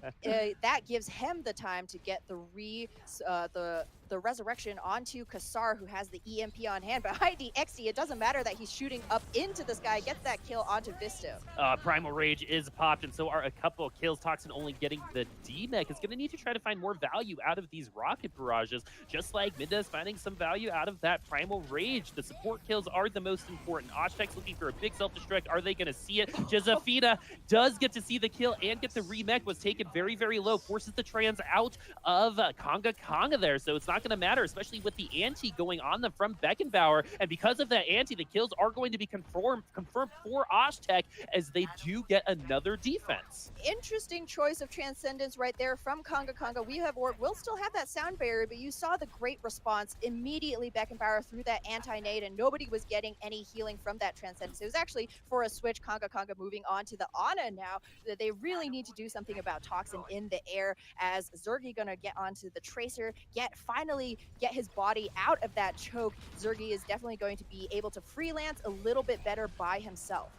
that gives him the time to get the resurrection onto Kassar, who has the EMP on hand. But IDXD, it doesn't matter that he's shooting up into the sky, gets that kill onto Visto.
Primal Rage is popped, and so are a couple of kills. Toxin only getting the DMEC is going to need to try to find more value out of these rocket barrages, just like Midna is finding some value out of that Primal Rage. The support kills are the most important. Osh-Tekk's looking for a big self-destruct. Are they going to see it? Josefina does get to see the kill and get the remech. Was taken very, very low. Forces the trans out of Conga there, so it's not going to matter, especially with the ante going on them from Beckenbauer. And because of that ante, the kills are going to be confirmed for Osh-Tekk as they do get another defense.
Interesting choice of Transcendence right there from Conga. We Have Org will still have that sound barrier, but you saw the great response immediately. Beckenbauer threw that anti-nade, and nobody was getting any healing from that Transcendence. It was actually for a switch. Conga moving on to the Ana now. That they really need to do something about Toxin in the air, as Zergy gonna get onto the Tracer, finally get his body out of that choke. Zergy is definitely going to be able to freelance a little bit better by himself.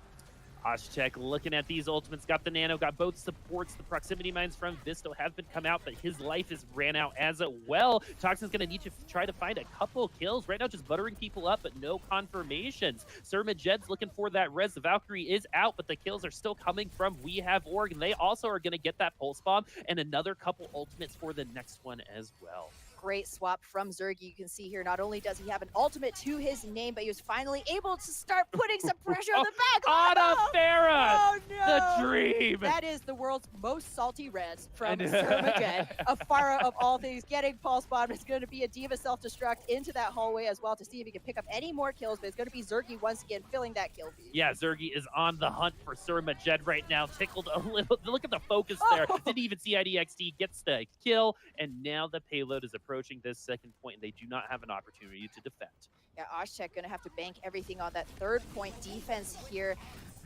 Osh-Tekk looking at these ultimates, got the nano, got both supports. The proximity mines from Visto have been come out, but his life is ran out as well. Toxin's going to need to try to find a couple kills. Right now, just buttering people up, but no confirmations. Sir Majed's looking for that res. The Valkyrie is out, but the kills are still coming from We Have Org, and they also are going to get that pulse bomb and another couple ultimates for the next one as well.
Great swap from Zergy. You can see here, not only does he have an ultimate to his name, but he was finally able to start putting some pressure on the back.
Ana Farah!
Oh, no.
The dream.
That is the world's most salty rant from
know.
Sermageddon. Afara of all things getting pulse bomb. It's going to be a Diva self-destruct into that hallway as well to see if he can pick up any more kills, but it's going to be Zergy once again filling that kill feed.
Yeah, Zergy is on the hunt for Sermageddon right now. Tickled a little. Look at the focus there. Didn't even see IDXD, gets the kill, and now the payload is approaching this second point, and they do not have an opportunity to defend.
Yeah, Osh-Tekk going to have to bank everything on that third point defense here.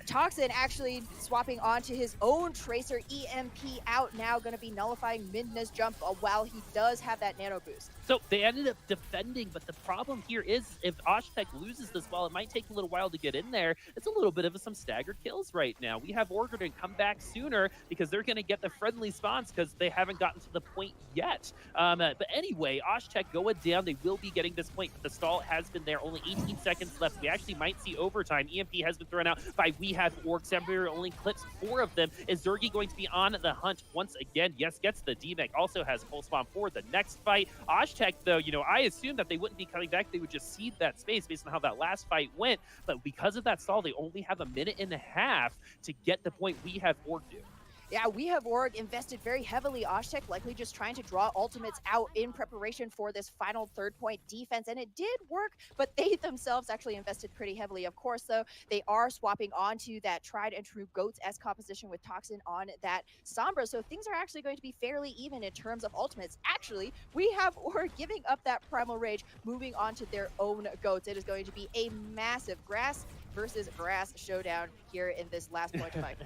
Toxin actually swapping onto his own Tracer. EMP out now, going to be nullifying Midna's jump while he does have that nano boost.
So they ended up defending, but the problem here is if Osh-Tekk loses this, while it might take a little while to get in there, it's a little bit of some staggered kills right now. We have Orgriddon come back sooner because they're going to get the friendly spawns because they haven't gotten to the point yet. But anyway, Osh-Tekk going down. They will be getting this point, but the stall has been there. Only 18 seconds left. We actually might see overtime. EMP has been thrown out by We Have Org. Samurai only clips 4 of them. Is Zergy going to be on the hunt once again? Yes, gets the D-Mech. Also has full spawn for the next fight. Osh-Tekk, though, I assumed that they wouldn't be coming back. They would just cede that space based on how that last fight went. But because of that stall, they only have a minute and a half to get the point We Have Org do.
Yeah, We Have Org invested very heavily. Osh-Tekk likely just trying to draw ultimates out in preparation for this final third point defense, and it did work, but they themselves actually invested pretty heavily. Of course, though, they are swapping onto that tried and true GOATS-esque composition with Toxin on that Sombra, so things are actually going to be fairly even in terms of ultimates. Actually, We Have Org giving up that Primal Rage, moving on to their own GOATS. It is going to be a massive grass versus grass showdown here in this last point of fight.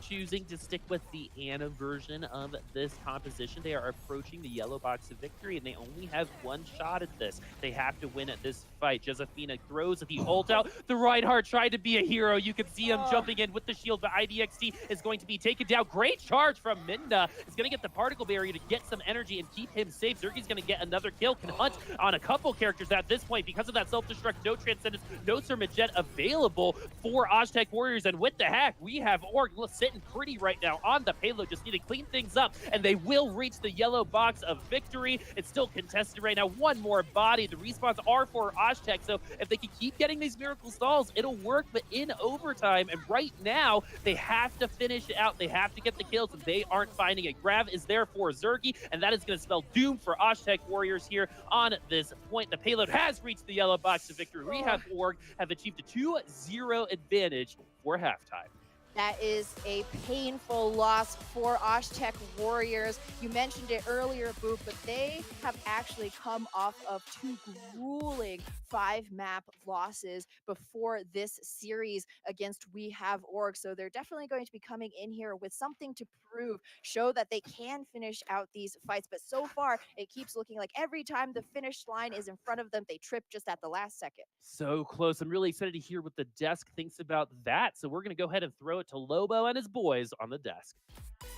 Choosing to stick with the Ana version of this composition. They are approaching the yellow box of victory, and they only have one shot at this. They have to win at this fight. Josephina throws the ult out. The Reinhardt tried to be a hero. You can see him jumping in with the shield, but IDXD is going to be taken down. Great charge from Minda. Is going to get the particle barrier to get some energy and keep him safe. Zergy's going to get another kill. Can hunt on a couple characters at this point because of that self-destruct. No Transcendence, no Sermageddon available for Osh-Tekk Warriors, and with the hack, We Have Org sitting pretty right now on the payload. Just need to clean things up, and they will reach the yellow box of victory. It's still contested right now. One more body. The respawns are for Osh-Tekk, so if they can keep getting these miracle stalls, it'll work, but in overtime, and right now, they have to finish it out. They have to get the kills, and they aren't finding it. Grav is there for Zergy, and that is going to spell doom for Osh-Tekk Warriors here on this point. The payload has reached the yellow box of victory. We Have Org have achieved a 2-0 advantage for halftime.
That is a painful loss for Osh-Tekk Warriors. You mentioned it earlier, Boop, but they have actually come off of 2 grueling 5-map losses before this series against We Have Org. So they're definitely going to be coming in here with something to prove, show that they can finish out these fights. But so far, it keeps looking like every time the finish line is in front of them, they trip just at the last second.
So close. I'm really excited to hear what the desk thinks about that. So we're going to go ahead and throw it to Lobo and his boys on the desk.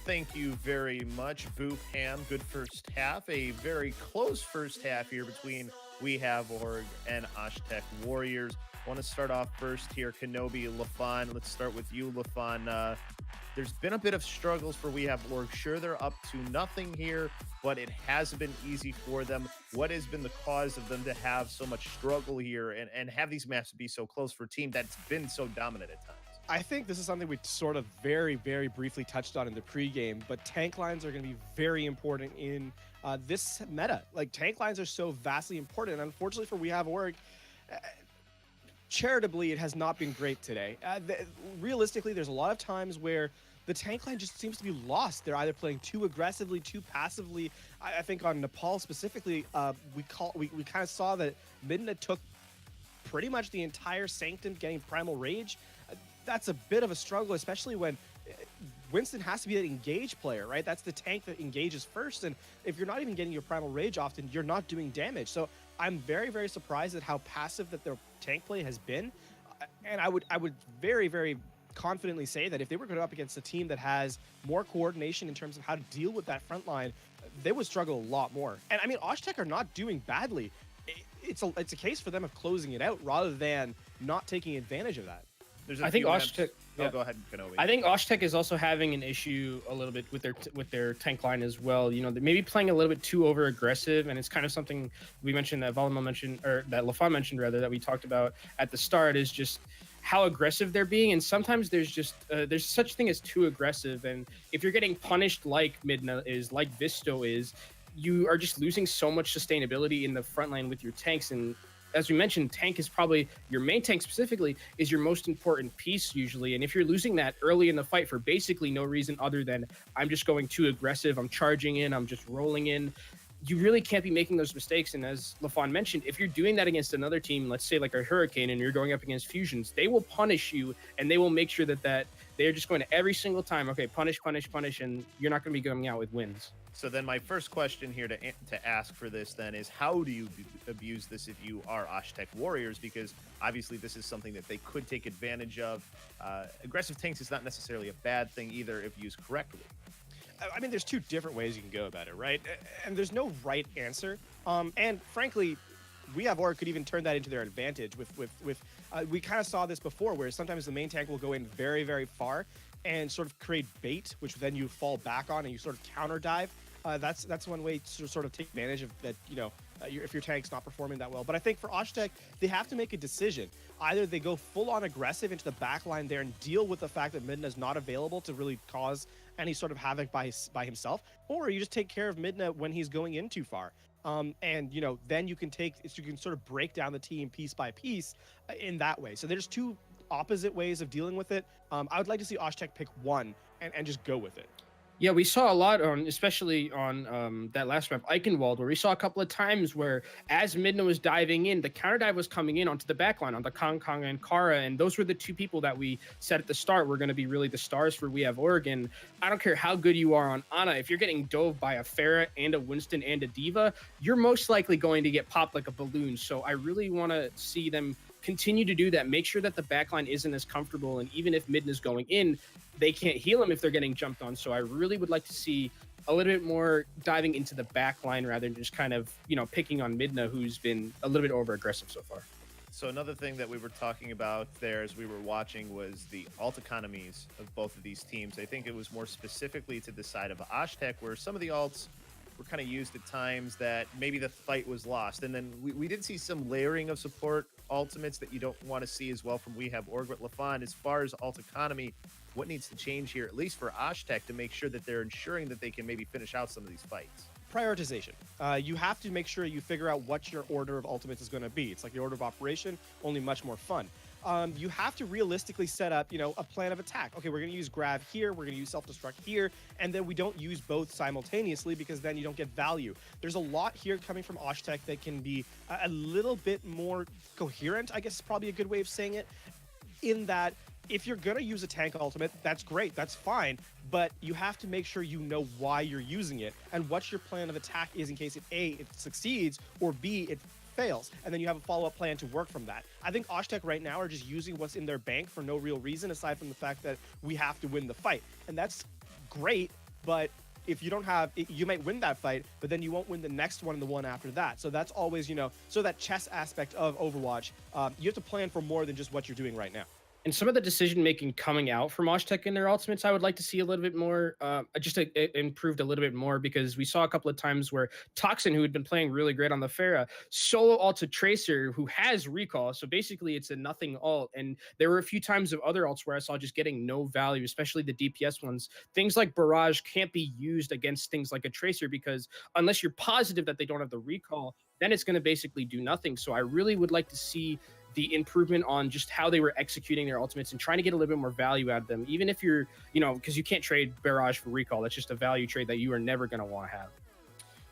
Thank you very much, Boop Ham. Good first half. A very close first half here between We Have Org and Osh-Tekk Warriors. I want to start off first here, Kenobi, Lafon. Let's start with you, Lafon. There's been a bit of struggles for We Have Org. Sure, they're up to nothing here, but it hasn't been easy for them. What has been the cause of them to have so much struggle here and have these maps be so close for a team that's been so dominant at times?
I think this is something we sort of very, very briefly touched on in the pregame, but tank lines are going to be very important in this meta. Like, tank lines are so vastly important, and unfortunately for We Have Org, charitably, it has not been great today. Realistically, there's a lot of times where the tank line just seems to be lost. They're either playing too aggressively, too passively. I think on Nepal specifically, we kind of saw that Midna took pretty much the entire Sanctum getting Primal Rage. That's a bit of a struggle, especially when Winston has to be an engaged player, right? That's the tank that engages first, and if you're not even getting your Primal Rage often, you're not doing damage. So I'm very, very surprised at how passive that their tank play has been, and I would very, very confidently say that if they were going up against a team that has more coordination in terms of how to deal with that front line, they would struggle a lot more. And I mean, Osh-Tekk are not doing badly. It's a case for them of closing it out rather than not taking advantage of that.
I think Osh-Tekk.
Oh, go ahead, Kenobi.
I think Osh-Tekk is also having an issue a little bit with their tank line as well. You know, they may be playing a little bit too over aggressive, and it's kind of something we mentioned that Volleyball mentioned, or that Lafon mentioned rather, that we talked about at the start, is just how aggressive they're being, and sometimes there's such thing as too aggressive, and if you're getting punished like Midna is, like Visto is, you are just losing so much sustainability in the front line with your tanks. And as we mentioned, tank is probably your main tank specifically is your most important piece usually. And if you're losing that early in the fight for basically no reason other than I'm just going too aggressive, I'm charging in, I'm just rolling in, you really can't be making those mistakes. And as LaFawn mentioned, if you're doing that against another team, let's say like a Hurricane, and you're going up against Fusions, they will punish you, and they will make sure that they're just going to every single time, okay, punish, and you're not going to be coming out with wins.
So then my first question here to ask for this then is, how do you abuse this if you are Osh-Tekk Warriors? Because obviously this is something that they could take advantage of. Aggressive tanks is not necessarily a bad thing either if used correctly.
I mean, there's two different ways you can go about it, right? And there's no right answer. And frankly, we have Org could even turn that into their advantage with we kind of saw this before, where sometimes the main tank will go in very, very far and sort of create bait, which then you fall back on and you sort of counter dive. That's one way to sort of take advantage of that, if your tank's not performing that well. But I think for Osh-Tekk, they have to make a decision. Either they go full on aggressive into the back line there and deal with the fact that Midna is not available to really cause any sort of havoc by himself, or you just take care of Midna when he's going in too far. And then you can sort of break down the team piece by piece in that way. So there's two opposite ways of dealing with it. I would like to see Osh-Tekk pick one and just go with it.
Yeah, we saw a lot especially on that last map, Eichenwald, where we saw a couple of times where as Midna was diving in, the counter dive was coming in onto the backline on the Kong and Kara, and those were the two people that we said at the start were going to be really the stars for We Have Oregon. I don't care how good you are on Ana, if you're getting dove by a Pharah and a Winston and a Diva, you're most likely going to get popped like a balloon. So I really want to see them continue to do that. Make sure that the backline isn't as comfortable, and even if Midna's going in, they can't heal him if they're getting jumped on. So I really would like to see a little bit more diving into the backline rather than just kind of, picking on Midna, who's been a little bit over aggressive so far.
So another thing that we were talking about there as we were watching was the alt economies of both of these teams. I think it was more specifically to the side of Osh-Tekk, where some of the alts were kind of used at times that maybe the fight was lost. And then we did see some layering of support ultimates that you don't want to see as well from We Have Org. But LaFawn, as far as alt economy, what needs to change here, at least for Osh-Tekk, to make sure that they're ensuring that they can maybe finish out some of these fights?
Prioritization. You have to make sure you figure out what your order of ultimates is going to be. It's like the order of operation, only much more fun. You have to realistically set up, a plan of attack. Okay, we're going to use grab here, we're going to use self-destruct here, and then we don't use both simultaneously because then you don't get value. There's a lot here coming from Osh-Tekk that can be a little bit more coherent, I guess is probably a good way of saying it, in that if you're going to use a tank ultimate, that's great, that's fine, but you have to make sure you know why you're using it and what your plan of attack is in case it succeeds, or B, it fails, and then you have a follow-up plan to work from that. I think Osh-Tekk right now are just using what's in their bank for no real reason aside from the fact that we have to win the fight, and that's great, but if you don't have it, you might win that fight, but then you won't win the next one and the one after that. So that's always, so that chess aspect of Overwatch, you have to plan for more than just what you're doing right now.
And some of the decision making coming out from Osh-Tekk in their ultimates, I would like to see a little bit more, improved a little bit more, because we saw a couple of times where Toxin, who had been playing really great on the Pharah, solo ulted Tracer, who has recall. So basically, it's a nothing ult. And there were a few times of other ults where I saw just getting no value, especially the DPS ones. Things like Barrage can't be used against things like a Tracer because unless you're positive that they don't have the recall, then it's going to basically do nothing. So I really would like to see the improvement on just how they were executing their ultimates and trying to get a little bit more value out of them, even if you're, because you can't trade Barrage for recall. That's just a value trade that you are never going to want to have.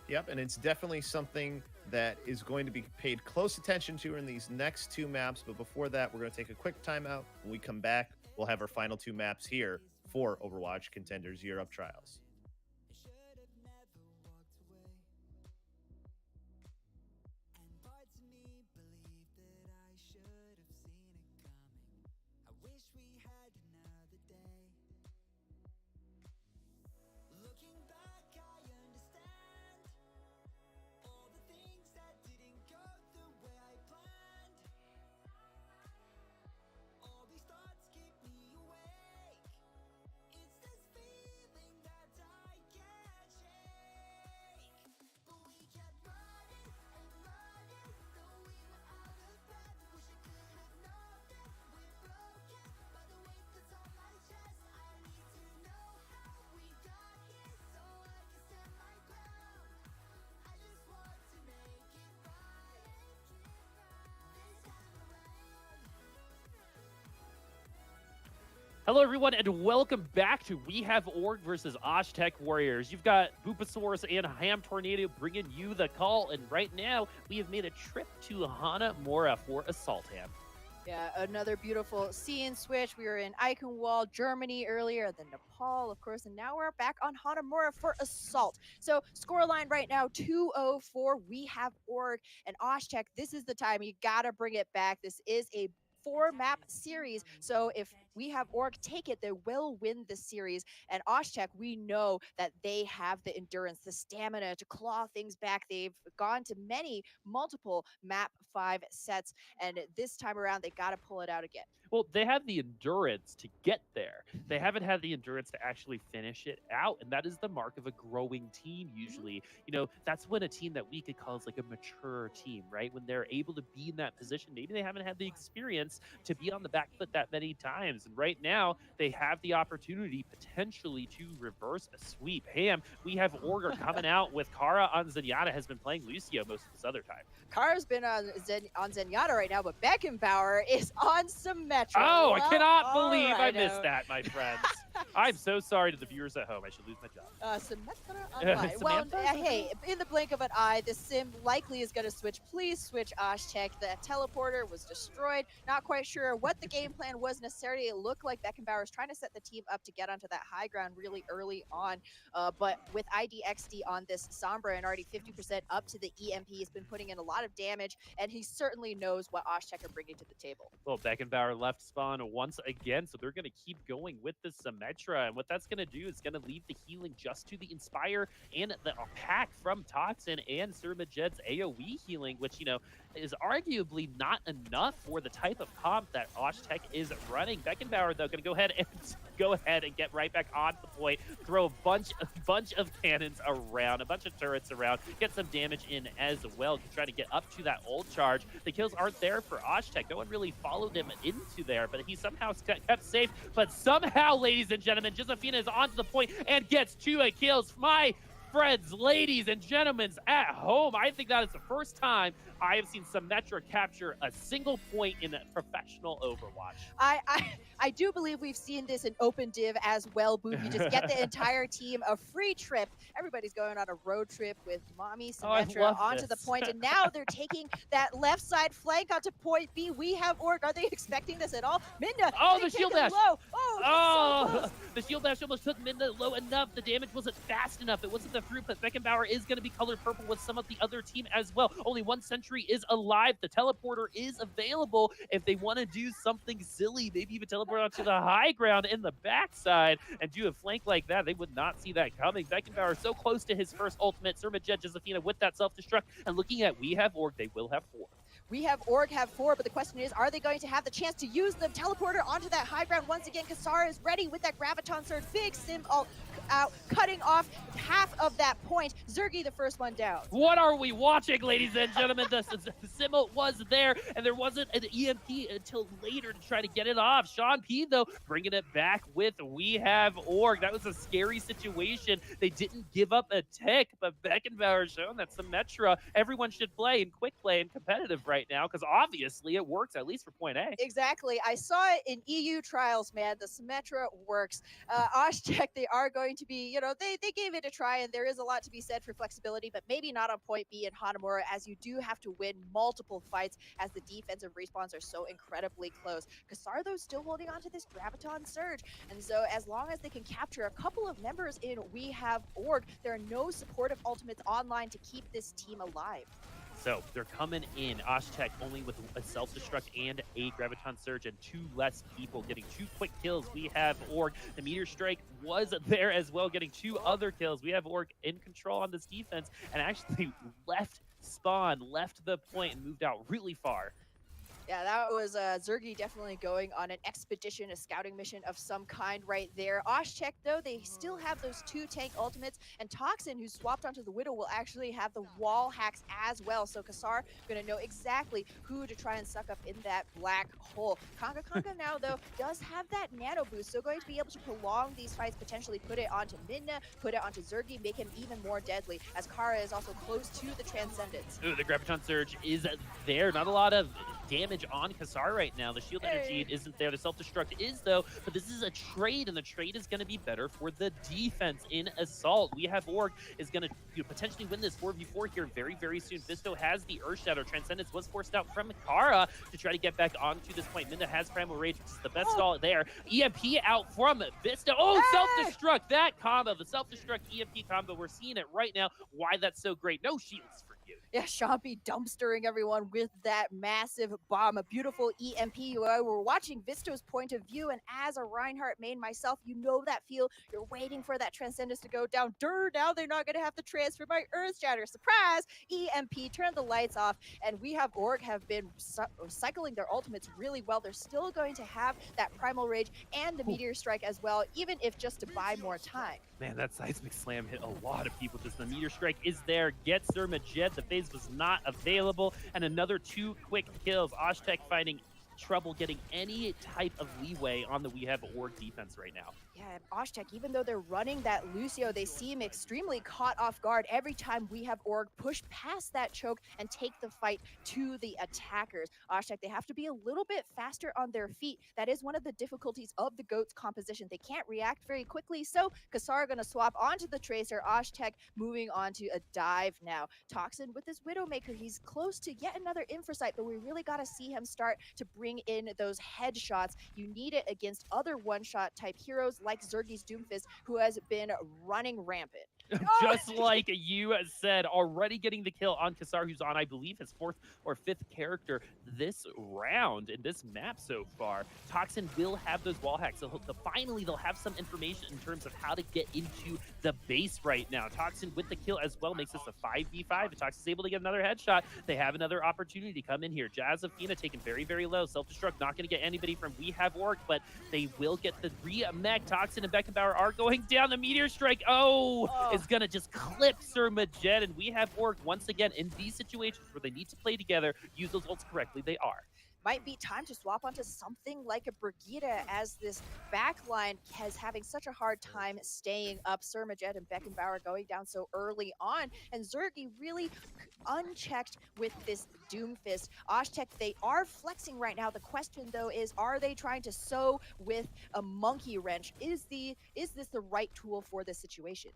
Yep, and it's definitely something that is going to be paid close attention to in these next two maps. But before that, we're going to take a quick timeout. When we come back, we'll have our final two maps here for Overwatch Contenders Europe Trials.
Hello, everyone, and welcome back to We Have Org versus Osh-Tekk Warriors. You've got Boopasaurus and Ham Tornado bringing you the call, and right now we have made a trip to Hanamura for Assault Ham.
Yeah, another beautiful scene switch. We were in Eichenwald, Germany earlier, then Nepal, of course, and now we're back on Hanamura for Assault. So scoreline right now, 2-0 for We Have Org and Osh-Tekk. This is the time you gotta bring it back. This is a 4-map series. So if We Have Org take it, they will win the series. And Osh-Tekk, we know that they have the endurance, the stamina to claw things back. They've gone to multiple map 5 sets. And this time around, they got to pull it out again.
Well, they have the endurance to get there. They haven't had the endurance to actually finish it out, and that is the mark of a growing team usually. You know, that's when a team that we could call is like a mature team, right? When they're able to be in that position. Maybe they haven't had the experience to be on the back foot that many times, and right now they have the opportunity potentially to reverse a sweep. Ham, We Have Org coming out with Kara on Zenyatta, has been playing Lucio most of this other time.
Kara's been on Zenyatta right now, but Beckenbauer is on Symmetra.
Oh,
well,
I cannot believe I
alrighto.
missed that, my friends. I'm so sorry to the viewers at home. I should lose my job.
Symmetra online. Well, hey, in the blink of an eye, the sim likely is going to switch. Please switch Osh-Tekk. The teleporter was destroyed. Not quite sure what the game plan was necessarily. It looked like Beckenbauer was trying to set the team up to get onto that high ground really early on. But with IDXD on this Sombra and already 50% up to the EMP, he's been putting in a lot of damage, and he certainly knows what Osh-Tekk are bringing to the table.
Well, Beckenbauer left spawn once again, so they're going to keep going with the Symmetra, and what that's going to do is going to leave the healing just to the Inspire and the pack from Toxin and Sir Majed's AoE healing, which, you know, is arguably not enough for the type of comp that Osh-Tekk is running. Beckenbauer, though, going to go ahead and get right back on the point, throw a bunch of cannons around, a bunch of turrets around, get some damage in as well to try to get up to that ult charge. The kills aren't there for Osh-Tekk. No one really followed him into there, but he somehow kept safe. But somehow, ladies and gentlemen, Josefina is onto the point and gets 2 kills. My friends, ladies and gentlemen at home, I think that is the first time I have seen Symmetra capture a single point in a professional Overwatch.
I do believe we've seen this in Open Div as well, Boop. You just get the entire team a free trip. Everybody's going on a road trip with Mommy Symmetra onto the point, and now they're taking that left side flank onto point B. We Have Org. Are they expecting this at all? Minna,
the shield dash.
Low. So
the shield dash almost took Minna low enough. The damage wasn't fast enough. It wasn't the fruit, but Beckenbauer is going to be colored purple with some of the other team as well. Only one sentry is alive. The teleporter is available if they want to do something silly, maybe even teleport onto the high ground in the backside and do a flank like that. They would not see that coming. Beckenbauer so close to his first ultimate. Sir Majed, Josefina with that self-destruct. And looking at We Have Org, they will have 4.
We Have Org have 4, but the question is, are they going to have the chance to use the teleporter onto that high ground? Once again, Kasara is ready with that Graviton Surge. Big sim ult out, cutting off half of that point. Zergy, the first one down.
What are we watching, ladies and gentlemen? The sim ult was there, and there wasn't an EMP until later to try to get it off. Sean P, though, bringing it back with We Have Org. That was a scary situation. They didn't give up a tick, but Beckenbauer showing that Symmetra, everyone should play in quick play and competitive right now, because obviously it works, at least for point A.
Exactly. I saw it in EU trials, man. The Symmetra works. Osh-Tekk, they are going to be, you know, they gave it a try, and there is a lot to be said for flexibility, but maybe not on point B in Hanamura, as you do have to win multiple fights as the defensive respawns are so incredibly close. Kasar, though, still holding on to this Graviton Surge, and so as long as they can capture a couple of members in We Have Org, there are no supportive ultimates online to keep this team alive.
So they're coming in, Osh-Tekk only with a self-destruct and a Graviton Surge and 2 less people getting 2 quick kills. We Have Org. The Meteor Strike was there as well, getting 2 other kills. We Have Org in control on this defense and actually left spawn, left the point, and moved out really far.
Yeah, that was Zergy definitely going on an expedition, a scouting mission of some kind right there. Osh-Tekk, though, they still have those 2 tank ultimates, and Toxin, who swapped onto the Widow, will actually have the wall hacks as well. So Kasar going to know exactly who to try and suck up in that black hole. Conga now, though, does have that nano boost, so going to be able to prolong these fights, potentially put it onto Minna, put it onto Zergy, make him even more deadly, as Kara is also close to the Transcendence.
Ooh, the Graviton Surge is there. Not a lot of damage on Kassar right now. The shield energy isn't there. The self-destruct is, though, but this is a trade, and the trade is going to be better for the defense in Assault. We have Org is going to potentially win this 4v4 here very, very soon. Visto has the Earth Shadow. Transcendence was forced out from Kara to try to get back onto this point. Minda has Primal Rage, which is the best stall there. EMP out from Visto. Oh, self-destruct. That combo, the self-destruct EMP combo, we're seeing it right now. Why that's so great. No shields for you.
Yeah, Chompy dumpstering everyone with that massive bomb, a beautiful EMP. We're watching Visto's point of view, and as a Reinhardt main myself, you know that feel. You're waiting for that Transcendence to go down. Now they're not going to have to transfer my Earth Shatter. Surprise! EMP, turn the lights off, and we have Org have been cycling their ultimates really well. They're still going to have that Primal Rage and the Meteor Strike as well, even if just to buy more time.
Man, that Seismic Slam hit a lot of people. Just the Meteor Strike is there. Gets Zermajed. The phase was not available. And another 2 quick kills. Osh-Tekk finding trouble getting any type of leeway on the We Have Org defense right now.
Yeah, Osh-Tekk, even though they're running that Lucio, they seem extremely caught off guard every time We Have Org push past that choke and take the fight to the attackers. Osh-Tekk, they have to be a little bit faster on their feet. That is one of the difficulties of the GOAT's composition. They can't react very quickly, so Kassar going to swap onto the Tracer. Osh-Tekk moving on to a dive now. Toxin with his Widowmaker, he's close to yet another Infrasight, but we really got to see him start to bring in those headshots. You need it against other one-shot type heroes like Zergy's Doomfist, who has been running rampant.
Just like you said, already getting the kill on Kassar, who's on, I believe, his 4th or 5th character this round in this map so far. Toxin will have those wall hacks, so finally they'll have some information in terms of how to get into the base right now. Toxin with the kill as well makes this a 5v5. If Toxin's able to get another headshot, they have another opportunity to come in here. Jazz of Fina taken very, very low. Self-destruct, not going to get anybody from We Have Org, but they will get the re-mech. Toxin and Beckenbauer are going down. The Meteor Strike, is going to just clip Zermajed, and We Have Org once again in these situations where they need to play together, use those ults correctly, they are.
Might be time to swap onto something like a Brigitte, as this backline is having such a hard time staying up. Zermajed and Beckenbauer going down so early on, and Zergy really unchecked with this Doomfist. Osh-Tekk, they are flexing right now. The question, though, is are they trying to sew with a monkey wrench? Is this the right tool for this situation?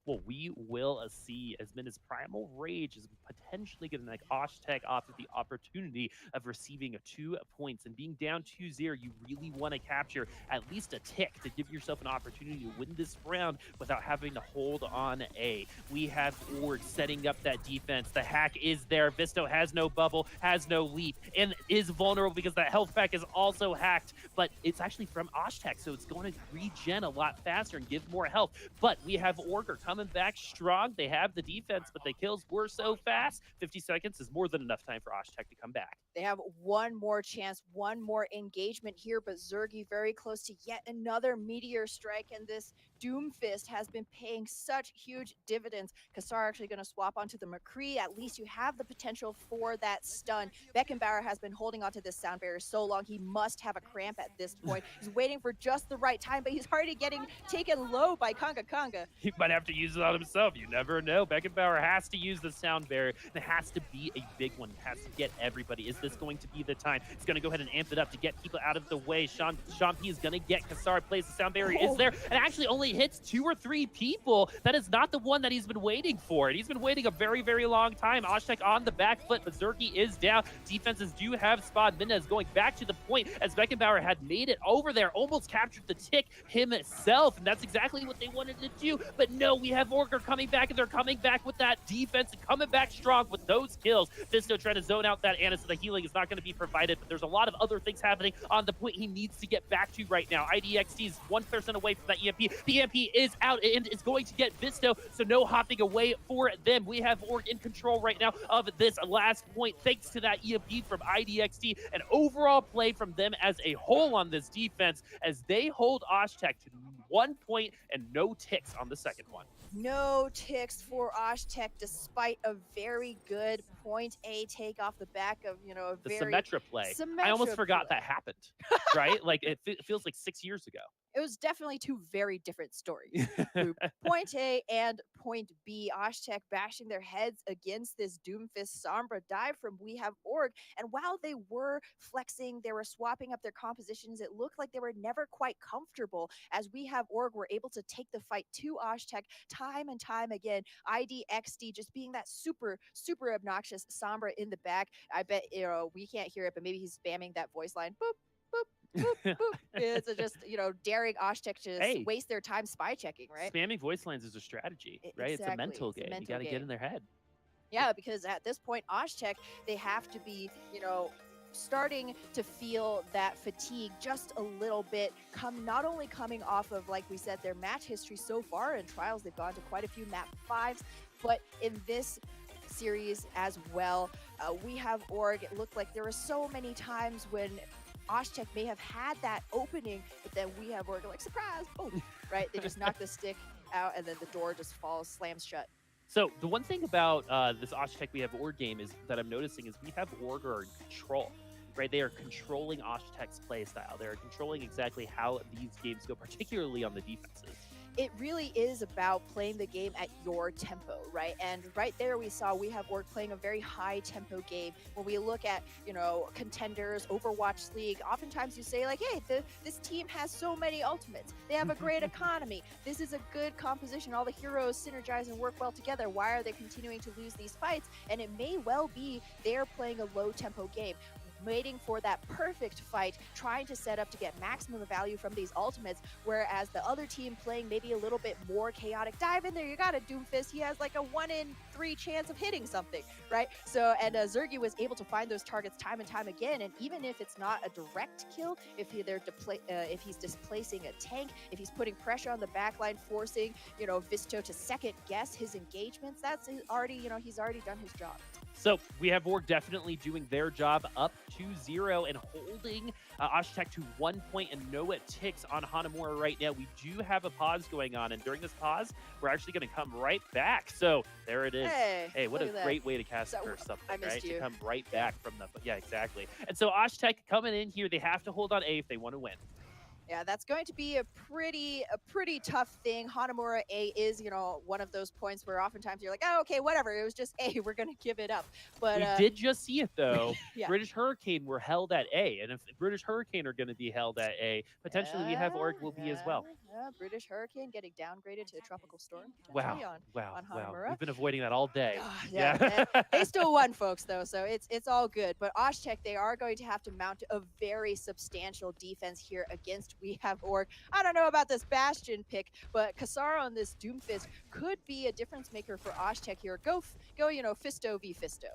Well, we will see, as Minda's Primal Rage is potentially going to knock Osh-Tekk off of the opportunity of receiving 2 points. And being down 2-0, you really want to capture at least a tick to give yourself an opportunity to win this round without having to hold on A. We have Org setting up that defense. The hack is there. Visto has no bubble, has no leap, and is vulnerable because that health pack is also hacked. But it's actually from Osh-Tekk, so it's going to regen a lot faster and give more health. But we have Org coming back strong. They have the defense, but the kills were so fast. 50 seconds is more than enough time for Osh-Tekk to come back.
They have one more chance, one more engagement here, but Zergy very close to yet another Meteor Strike, and this Doomfist has been paying such huge dividends. Kassar actually going to swap onto the McCree. At least you have the potential for that stun. Beckenbauer has been holding onto this sound barrier so long, he must have a cramp at this point. He's waiting for just the right time, but he's already getting taken low by Kanga.
He might have to use it on himself. You never know. Beckenbauer has to use the sound barrier. It has to be a big one. It has to get everybody. Is this going to be the time? It's going to go ahead and amp it up to get people out of the way. Sean P is going to get Kassar, plays the sound barrier, is there, and actually only hits 2 or 3 people. That is not the one that he's been waiting for. And he's been waiting a very, very long time. Osh-Tekk on the back foot, but Zergy is down. Defenses do have spot. Minda is going back to the point as Beckenbauer had made it over there, almost captured the tick himself, and that's exactly what they wanted to do. But no, we have Orger coming back, and they're coming back with that defense and coming back strong with those kills. Visto trying to zone out that Anna, so the healing is not going to be provided, but there's a lot of other things happening on the point he needs to get back to right now. IDXT is 1% away from that EMP. The EMP is out and is going to get Visto, so no hopping away for them. We have Org in control right now of this last point, thanks to that EMP from IDXT, and overall play from them as a whole on this defense as they hold Osh-Tekk to 1 point and no ticks on the second one.
No ticks for Osh-Tekk, despite a very good point A take off the back of, a
The
very
Symmetra play. I almost forgot that happened, right? Like, it feels like 6 years ago.
It was definitely two very different stories. Through point A and point B, Osh-Tekk bashing their heads against this Doomfist Sombra dive from We Have Org. And while they were flexing, they were swapping up their compositions, it looked like they were never quite comfortable as We Have Org were able to take the fight to Osh-Tekk time and time again. IDXD just being that super, super obnoxious Sombra in the back. I bet, we can't hear it, but maybe he's spamming that voice line. Boop, boop, boop, boop. It's just, daring Osh-Tekk to
Hey.
waste their time spy checking, right?
Spamming voice lines is a strategy, right? It's a
Exactly.
mental
It's a
game. You
mental
got to get
game.
in their head.
Yeah, because at this point, Osh-Tekk, they have to be, starting to feel that fatigue just a little bit, not only coming off of, like we said, their match history so far in trials. They've gone to quite a few map 5s, but in this series as well, We Have Org, it looked like there were so many times when Osh-Tekk may have had that opening, but then We Have Org like, surprise, boom, right? They just knock the stick out and then the door just slams shut.
So the one thing about this Osh-Tekk We Have Org game is that I'm noticing is We Have Org are in control, right? They are controlling Osh-Tekk's play style. They're controlling exactly how these games go, particularly on the defenses.
It really is about playing the game at your tempo, right? And right there we saw We Have Org playing a very high tempo game. When we look at, Contenders, Overwatch League, oftentimes you say like, hey, this team has so many ultimates. They have a great economy. This is a good composition. All the heroes synergize and work well together. Why are they continuing to lose these fights? And it may well be they're playing a low tempo game, waiting for that perfect fight, trying to set up to get maximum value from these ultimates, whereas the other team playing maybe a little bit more chaotic. Dive in there, you got a Doomfist. He has like a 1 in 3 chance of hitting something, right? So, and Zergy was able to find those targets time and time again, and even if it's not a direct kill, if he's displacing a tank, if he's putting pressure on the backline, forcing, Visto to second guess his engagements, that's already, he's already done his job.
So We Have Org definitely doing their job, up 2-0 and holding Osh-Tekk to 1 point and no ticks on Hanamura right now. We do have a pause going on, and during this pause, we're actually going to come right back. So there it is. Hey, what a great way to cast for something, right? To come right back from the... Yeah, exactly. And so Osh-Tekk coming in here, they have to hold on A if they want to win.
Yeah, that's going to be a pretty tough thing. Hanamura A is, one of those points where oftentimes you're like, oh, okay, whatever. It was just A. We're going to give it up. But
we did just see it, though.
Yeah.
British Hurricane were held at A. And if British Hurricane are going to be held at A, potentially We Have Org will be as well.
Yeah, British Hurricane getting downgraded to a tropical storm.
Wow.
On Hanamura.
We've been avoiding that all day.
Yeah. They still won, folks, though, so it's all good. But Osh-Tekk, they are going to have to mount a very substantial defense here against We Have Org. I don't know about this Bastion pick, but Kassar on this Doomfist could be a difference maker for Osh-Tekk here. Go, Fisto v Fisto.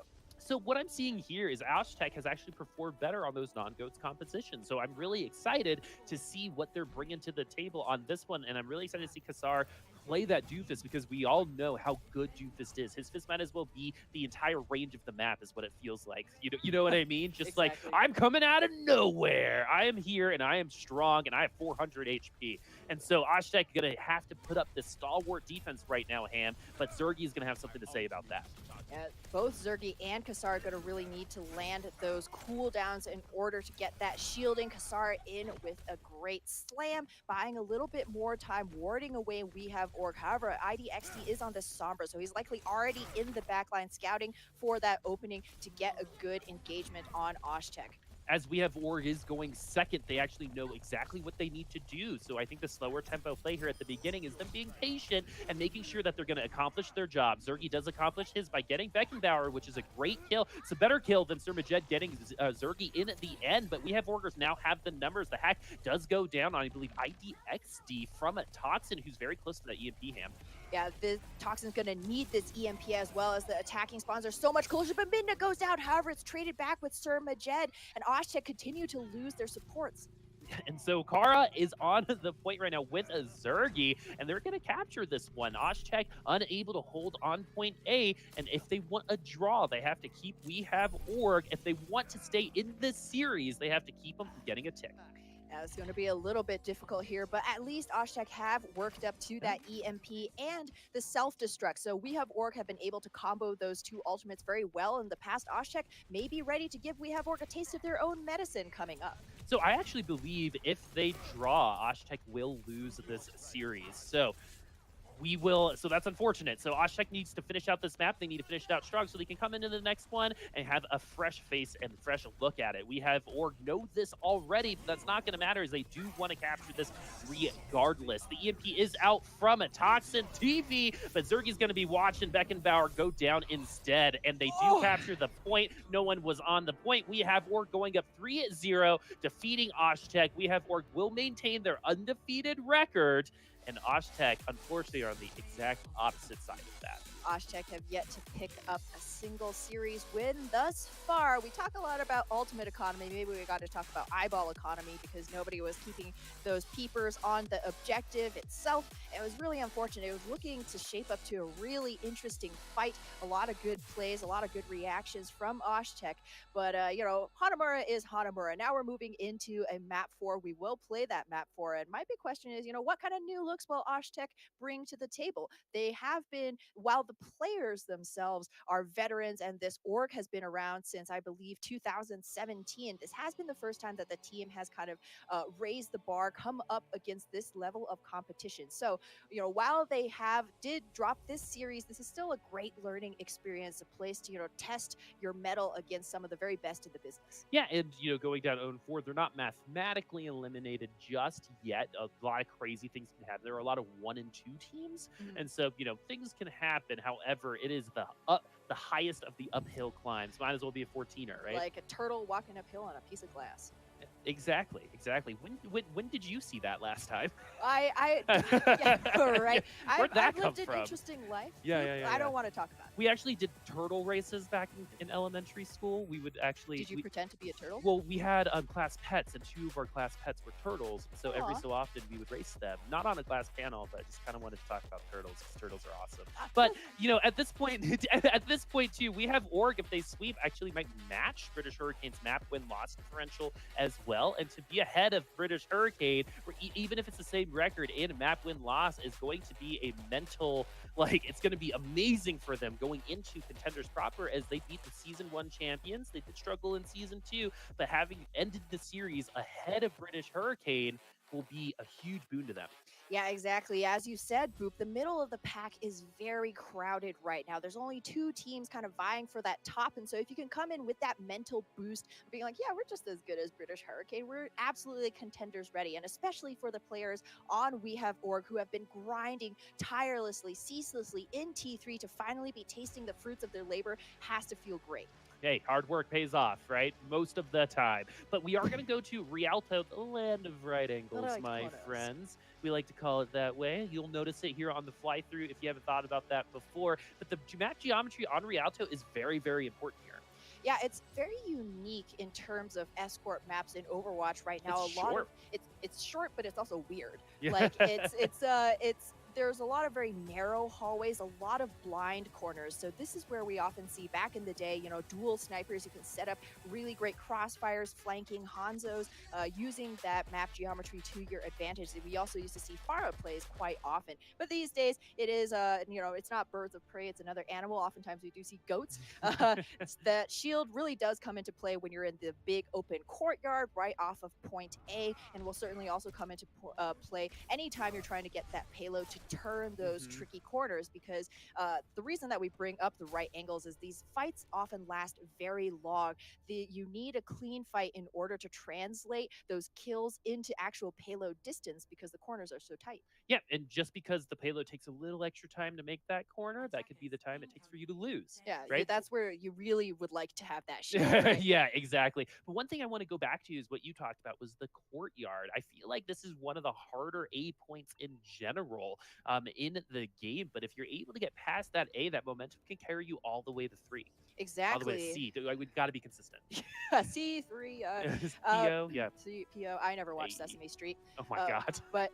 So what I'm seeing here is Osh-Tekk has actually performed better on those non-GOATs compositions. So I'm really excited to see what they're bringing to the table on this one. And I'm really excited to see Kassar play that Doomfist, because we all know how good Doomfist is. His fist might as well be the entire range of the map is what it feels like. You know what I mean? Just
Exactly.
like, I'm coming out of nowhere. I am here and I am strong and I have 400 HP. And so Osh-Tekk going to have to put up this stalwart defense right now, Ham. But Zergy is going to have something to say about that.
Yeah, both Zergy and Kassar are going to really need to land those cooldowns in order to get that shielding. Kassar in with a great slam, buying a little bit more time, warding away We Have Org. However, IDXD is on the Sombra, so he's likely already in the backline scouting for that opening to get a good engagement on Osh-Tekk.
As We Have Org is going second, they actually know exactly what they need to do. So I think the slower tempo play here at the beginning is them being patient and making sure that they're going to accomplish their job. Zergy does accomplish his by getting Beckenbauer, which is a great kill. It's a better kill than Sir Majed getting Zergy in at the end, but We Have Orgers now have the numbers. The hack does go down on, I believe, IDXD from a Toxin, who's very close to that EMP, Ham.
Yeah, the Toxin's going to need this EMP as well as the attacking spawns are so much closer, but Midna goes down. However, it's traded back with Sir Majed, and Osh-Tekk continue to lose their supports.
And so Kara is on the point right now with a Zergy, and they're going to capture this one. Osh-Tekk unable to hold on point A, and if they want a draw, they have to keep We Have Org. If they want to stay in this series, they have to keep them from getting a tick.
Yeah, it's going to be a little bit difficult here, but at least Osh-Tekk have worked up to that EMP and the self-destruct. So We Have Org have been able to combo those two ultimates very well in the past. Osh-Tekk may be ready to give We Have Org a taste of their own medicine coming up.
So I actually believe if they draw, Osh-Tekk will lose this series. So so that's unfortunate. So Osh-Tekk needs to finish out this map. They need to finish it out strong so they can come into the next one and have a fresh face and fresh look at it. We have Org know this already, but that's not going to matter as they do want to capture this regardless. The EMP is out from a Toxin TV, but Zergy's going to be watching Beckenbauer go down instead, and they do capture the point. No one was on the point. We have Org going up 3-0, defeating Osh-Tekk. We have Org will maintain their undefeated record, and Osh-Tekk, unfortunately, are on the exact opposite side of that.
Osh-Tekk have yet to pick up a single series win thus far. We talk a lot about ultimate economy. Maybe we got to talk about eyeball economy because nobody was keeping those peepers on the objective itself. It was really unfortunate. It was looking to shape up to a really interesting fight. A lot of good plays, a lot of good reactions from Osh-Tekk. But, Hanamura is Hanamura. Now we're moving into a map 4. We will play that map 4. And my big question is, what kind of new looks will Osh-Tekk bring to the table? They have been, while the players themselves are veterans, and this org has been around since, I believe, 2017. This has been the first time that the team has kind of raised the bar, come up against this level of competition. So, while they did drop this series, this is still a great learning experience, a place to, test your mettle against some of the very best in the business.
Yeah, and, going down 0-4, they're not mathematically eliminated just yet. A lot of crazy things can happen. There are a lot of 1 and 2 teams, and so, things can happen. However, it is the highest of the uphill climbs. Might as well be a 14er, right?
Like a turtle walking uphill on a piece of glass.
Exactly. When did you see that last time?
Yeah, right.
Where'd that
I've
come
lived an
from?
interesting life.
Yeah.
I don't want to talk about it.
We actually did turtle races back in elementary school. We would actually.
Did you pretend to be a turtle?
Well, we had class pets, and 2 of our class pets were turtles. So every so often we would race them. Not on a class panel, but just kind of wanted to talk about turtles because turtles are awesome. But at this point too, we have Org. If they sweep, actually might match British Hurricane's map win-loss differential as well, and to be ahead of British Hurricane, even if it's the same record and map win-loss, is going to be a mental. It's going to be amazing for them going into Contenders proper as they beat the Season 1 champions. They did struggle in Season 2, but having ended the series ahead of British Hurricane will be a huge boon to them.
Yeah, exactly. As you said, Boop, the middle of the pack is very crowded right now. There's only 2 teams kind of vying for that top. And so if you can come in with that mental boost, being like, yeah, we're just as good as British Hurricane, we're absolutely Contenders ready. And especially for the players on We Have Org who have been grinding tirelessly, ceaselessly in T3 to finally be tasting the fruits of their labor, has to feel great.
Hey, hard work pays off, right? Most of the time. But we are going to go to Rialto, the land of right angles, my friends. We like to call it that way. You'll notice it here on the fly through if you haven't thought about that before. But the map geometry on Rialto is very, very important here.
Yeah, it's very unique in terms of escort maps in Overwatch right now. It's short, but it's also weird. Yeah. Like it's there's a lot of very narrow hallways, a lot of blind corners. So this is where we often see back in the day, dual snipers. You can set up really great crossfires, flanking Hanzos, using that map geometry to your advantage. We also used to see Pharah plays quite often. But these days, it is, it's not birds of prey, it's another animal. Oftentimes we do see goats. That shield really does come into play when you're in the big open courtyard right off of point A, and will certainly also come into play anytime you're trying to get that payload to turn those tricky corners, because the reason that we bring up the right angles is these fights often last very long. You need a clean fight in order to translate those kills into actual payload distance because the corners are so tight.
Yeah, and just because the payload takes a little extra time to make that corner, that could be the time it takes for you to lose.
Yeah,
right?
That's where you really would like to have that shield. Right?
Yeah, exactly. But one thing I want to go back to is what you talked about was the courtyard. I feel like this is one of the harder A points in general in the game. But if you're able to get past that A, that momentum can carry you all the way to 3.
Exactly.
All the way to C. We've got to be consistent.
C3.
PO, yeah.
PO. I never watched Sesame Street.
Oh my God.
But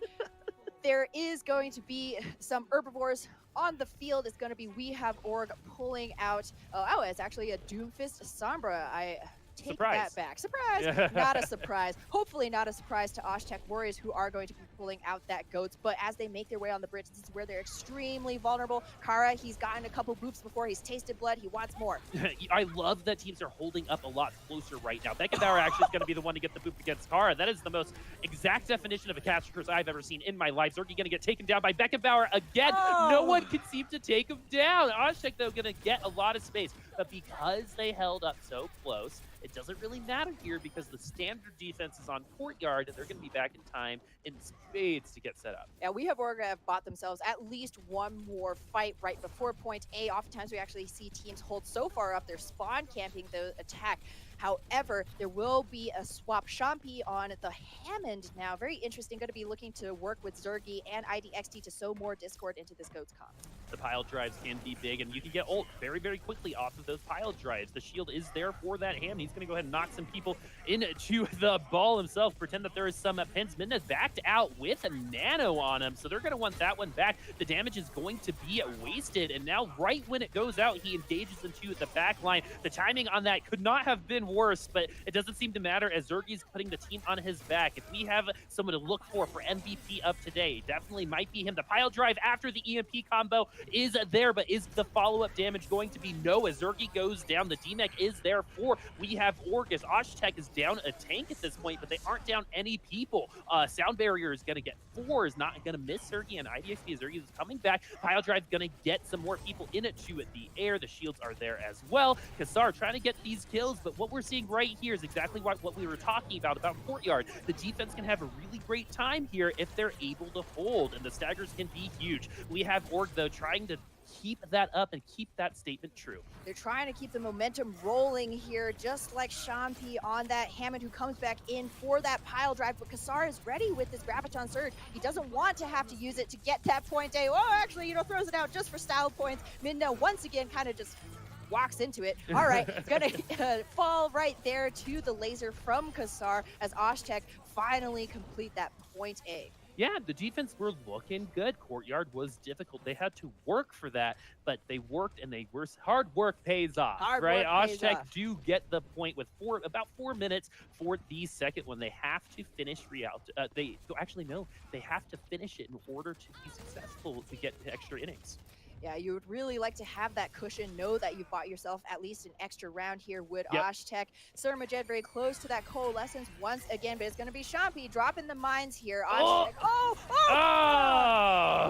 there is going to be some herbivores on the field. It's going to be We Have Org pulling out. It's actually a Doomfist Sombra. take
Surprise.
that back. Surprise!
Yeah.
Not a surprise. Hopefully not a surprise to Osh-Tekk Warriors, who are going to be pulling out that goats. But as they make their way on the bridge, this is where they're extremely vulnerable. Kara, he's gotten a couple boops before. He's tasted blood. He wants more.
I love that teams are holding up a lot closer right now. Beckenbauer actually is going to be the one to get the boop against Kara. That is the most exact definition of a caster curse I've ever seen in my life. Zergy going to get taken down by Beckenbauer again. No one can seem to take him down. Osh-Tekk, though, going to get a lot of space. But because they held up so close, it doesn't really matter here because the standard defense is on Courtyard, and they're going to be back in time in spades to get set up.
Yeah, we have Orga have bought themselves at least one more fight right before point A. Oftentimes we actually see teams hold so far up, they're spawn camping the attack. However, there will be a swap Champi on the Hammond now. Very interesting. Going to be looking to work with Zergy and IDXT to sow more discord into this Goats comp.
The pile drives can be big, and you can get ult very, very quickly off of those pile drives. The shield is there for that Ham. He's going to go ahead and knock some people into the ball himself, pretend that there is some pins. Midna's backed out with a nano on him, so they're going to want that one back. The damage is going to be wasted, and now right when it goes out, he engages into the back line. The timing on that could not have been worse, but it doesn't seem to matter as Zergy's putting the team on his back. If we have someone to look for MVP of today, definitely might be him. The pile drive after the EMP combo is there, but is the follow-up damage going to be no as Zergy goes down? The DMEC is there for. We have Orcus. Osh-Tekk is down a tank at this point, but they aren't down any people. Sound barrier is going to get 4, is not going to miss Zergy, and IDXP Zergy is coming back. Pile drive going to get some more people in it to the air. The shields are there as well. Kassar trying to get these kills, but what we're seeing right here is exactly what we were talking about Courtyard. The defense can have a really great time here if they're able to hold, and the staggers can be huge. We have Org, though, trying to keep that up and keep that statement true.
They're trying to keep the momentum rolling here, just like Champi on that Hammond, who comes back in for that pile drive. But Kassar is ready with this Graviton Surge. He doesn't want to have to use it to get that point A. Oh, actually, throws it out just for style points. Minna once again kind of just walks into it. All right, gonna fall right there to the laser from Kassar as Osh-Tekk finally complete that point A.
Yeah, the defense were looking good. Courtyard was difficult. They had to work for that, but they worked, and hard work pays off, right? Osh-Tekk do get the point with about 4 minutes for the second one. They have to finish they have to finish it in order to be successful to get extra innings.
Yeah, you would really like to have that cushion, know that you bought yourself at least an extra round here with
Yep.
Osh-Tekk. Surmajed very close to that coalescence once again, but it's going to be Champi dropping the mines here. Osh-Tekk,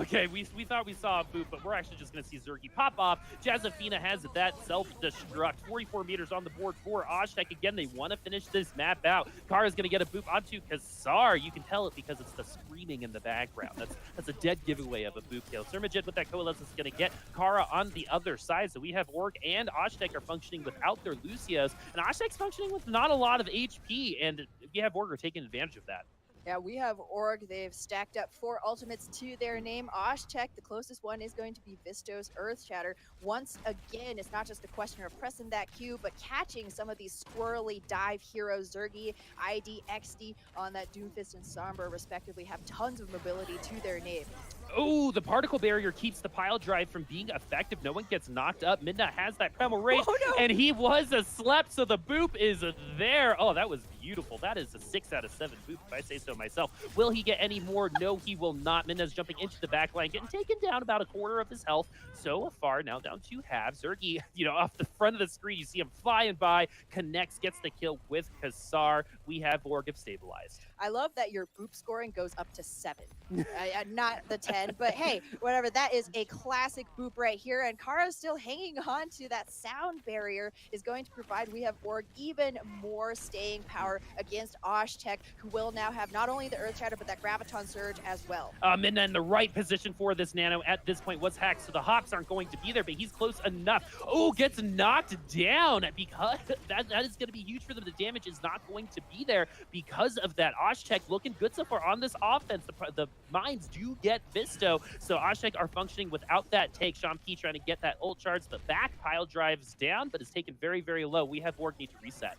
Okay, we thought we saw a boot, but we're actually just going to see Zergy pop off. Jazzafina has that self-destruct. 44 meters on the board for Osh-Tekk. Again, they want to finish this map out. Kara's going to get a boop onto Kassar. You can tell it because it's the screaming in the background. That's a dead giveaway of a boop kill. Surmajed with that coalescence is going to get Kara on the other side. So we have Org and Osh-Tekk are functioning without their Lucios, and Osh-Tekk's functioning with not a lot of HP, and we have Org are taking advantage of that.
Yeah, we have Org. They've stacked up 4 ultimates to their name. Osh-Tekk, the closest one is going to be Vistos Earthshatter. Once again, it's not just a question of pressing that Q, but catching some of these squirrely dive heroes. Zergy, ID, XD on that Doomfist and Sombra, respectively, have tons of mobility to their name.
Oh, the particle barrier keeps the pile drive from being effective. No one gets knocked up. Midna has that Primal Rage, and he was slept, so the boop is there. Oh, that was beautiful. That is a 6 out of 7 boop, if I say so myself. Will he get any more? No, he will not. Midna's jumping into the back line, getting taken down about a quarter of his health so far. Now down to half. Zergy, off the front of the screen, you see him flying by, connects, gets the kill with Kassar. We have Org stabilized.
I love that your boop scoring goes up to 7, not the 10, but hey, whatever. That is a classic boop right here, and Kara's still hanging on to that sound barrier is going to provide we have Org even more staying power against Osh-Tekk, who will now have not only the Earth Shatter, but that Graviton Surge as well.
Midna in the right position for this nano at this point was hacked, so the hops aren't going to be there, but he's close enough. Oh, gets knocked down because that is going to be huge for them. The damage is not going to be there because of that. Osh-Tekk looking good so far on this offense. The mines do get Visto, so Osh-Tekk are functioning without that take. Champi trying to get that ult charge. The back pile drives down, but is taken very, very low. We have Org need to reset.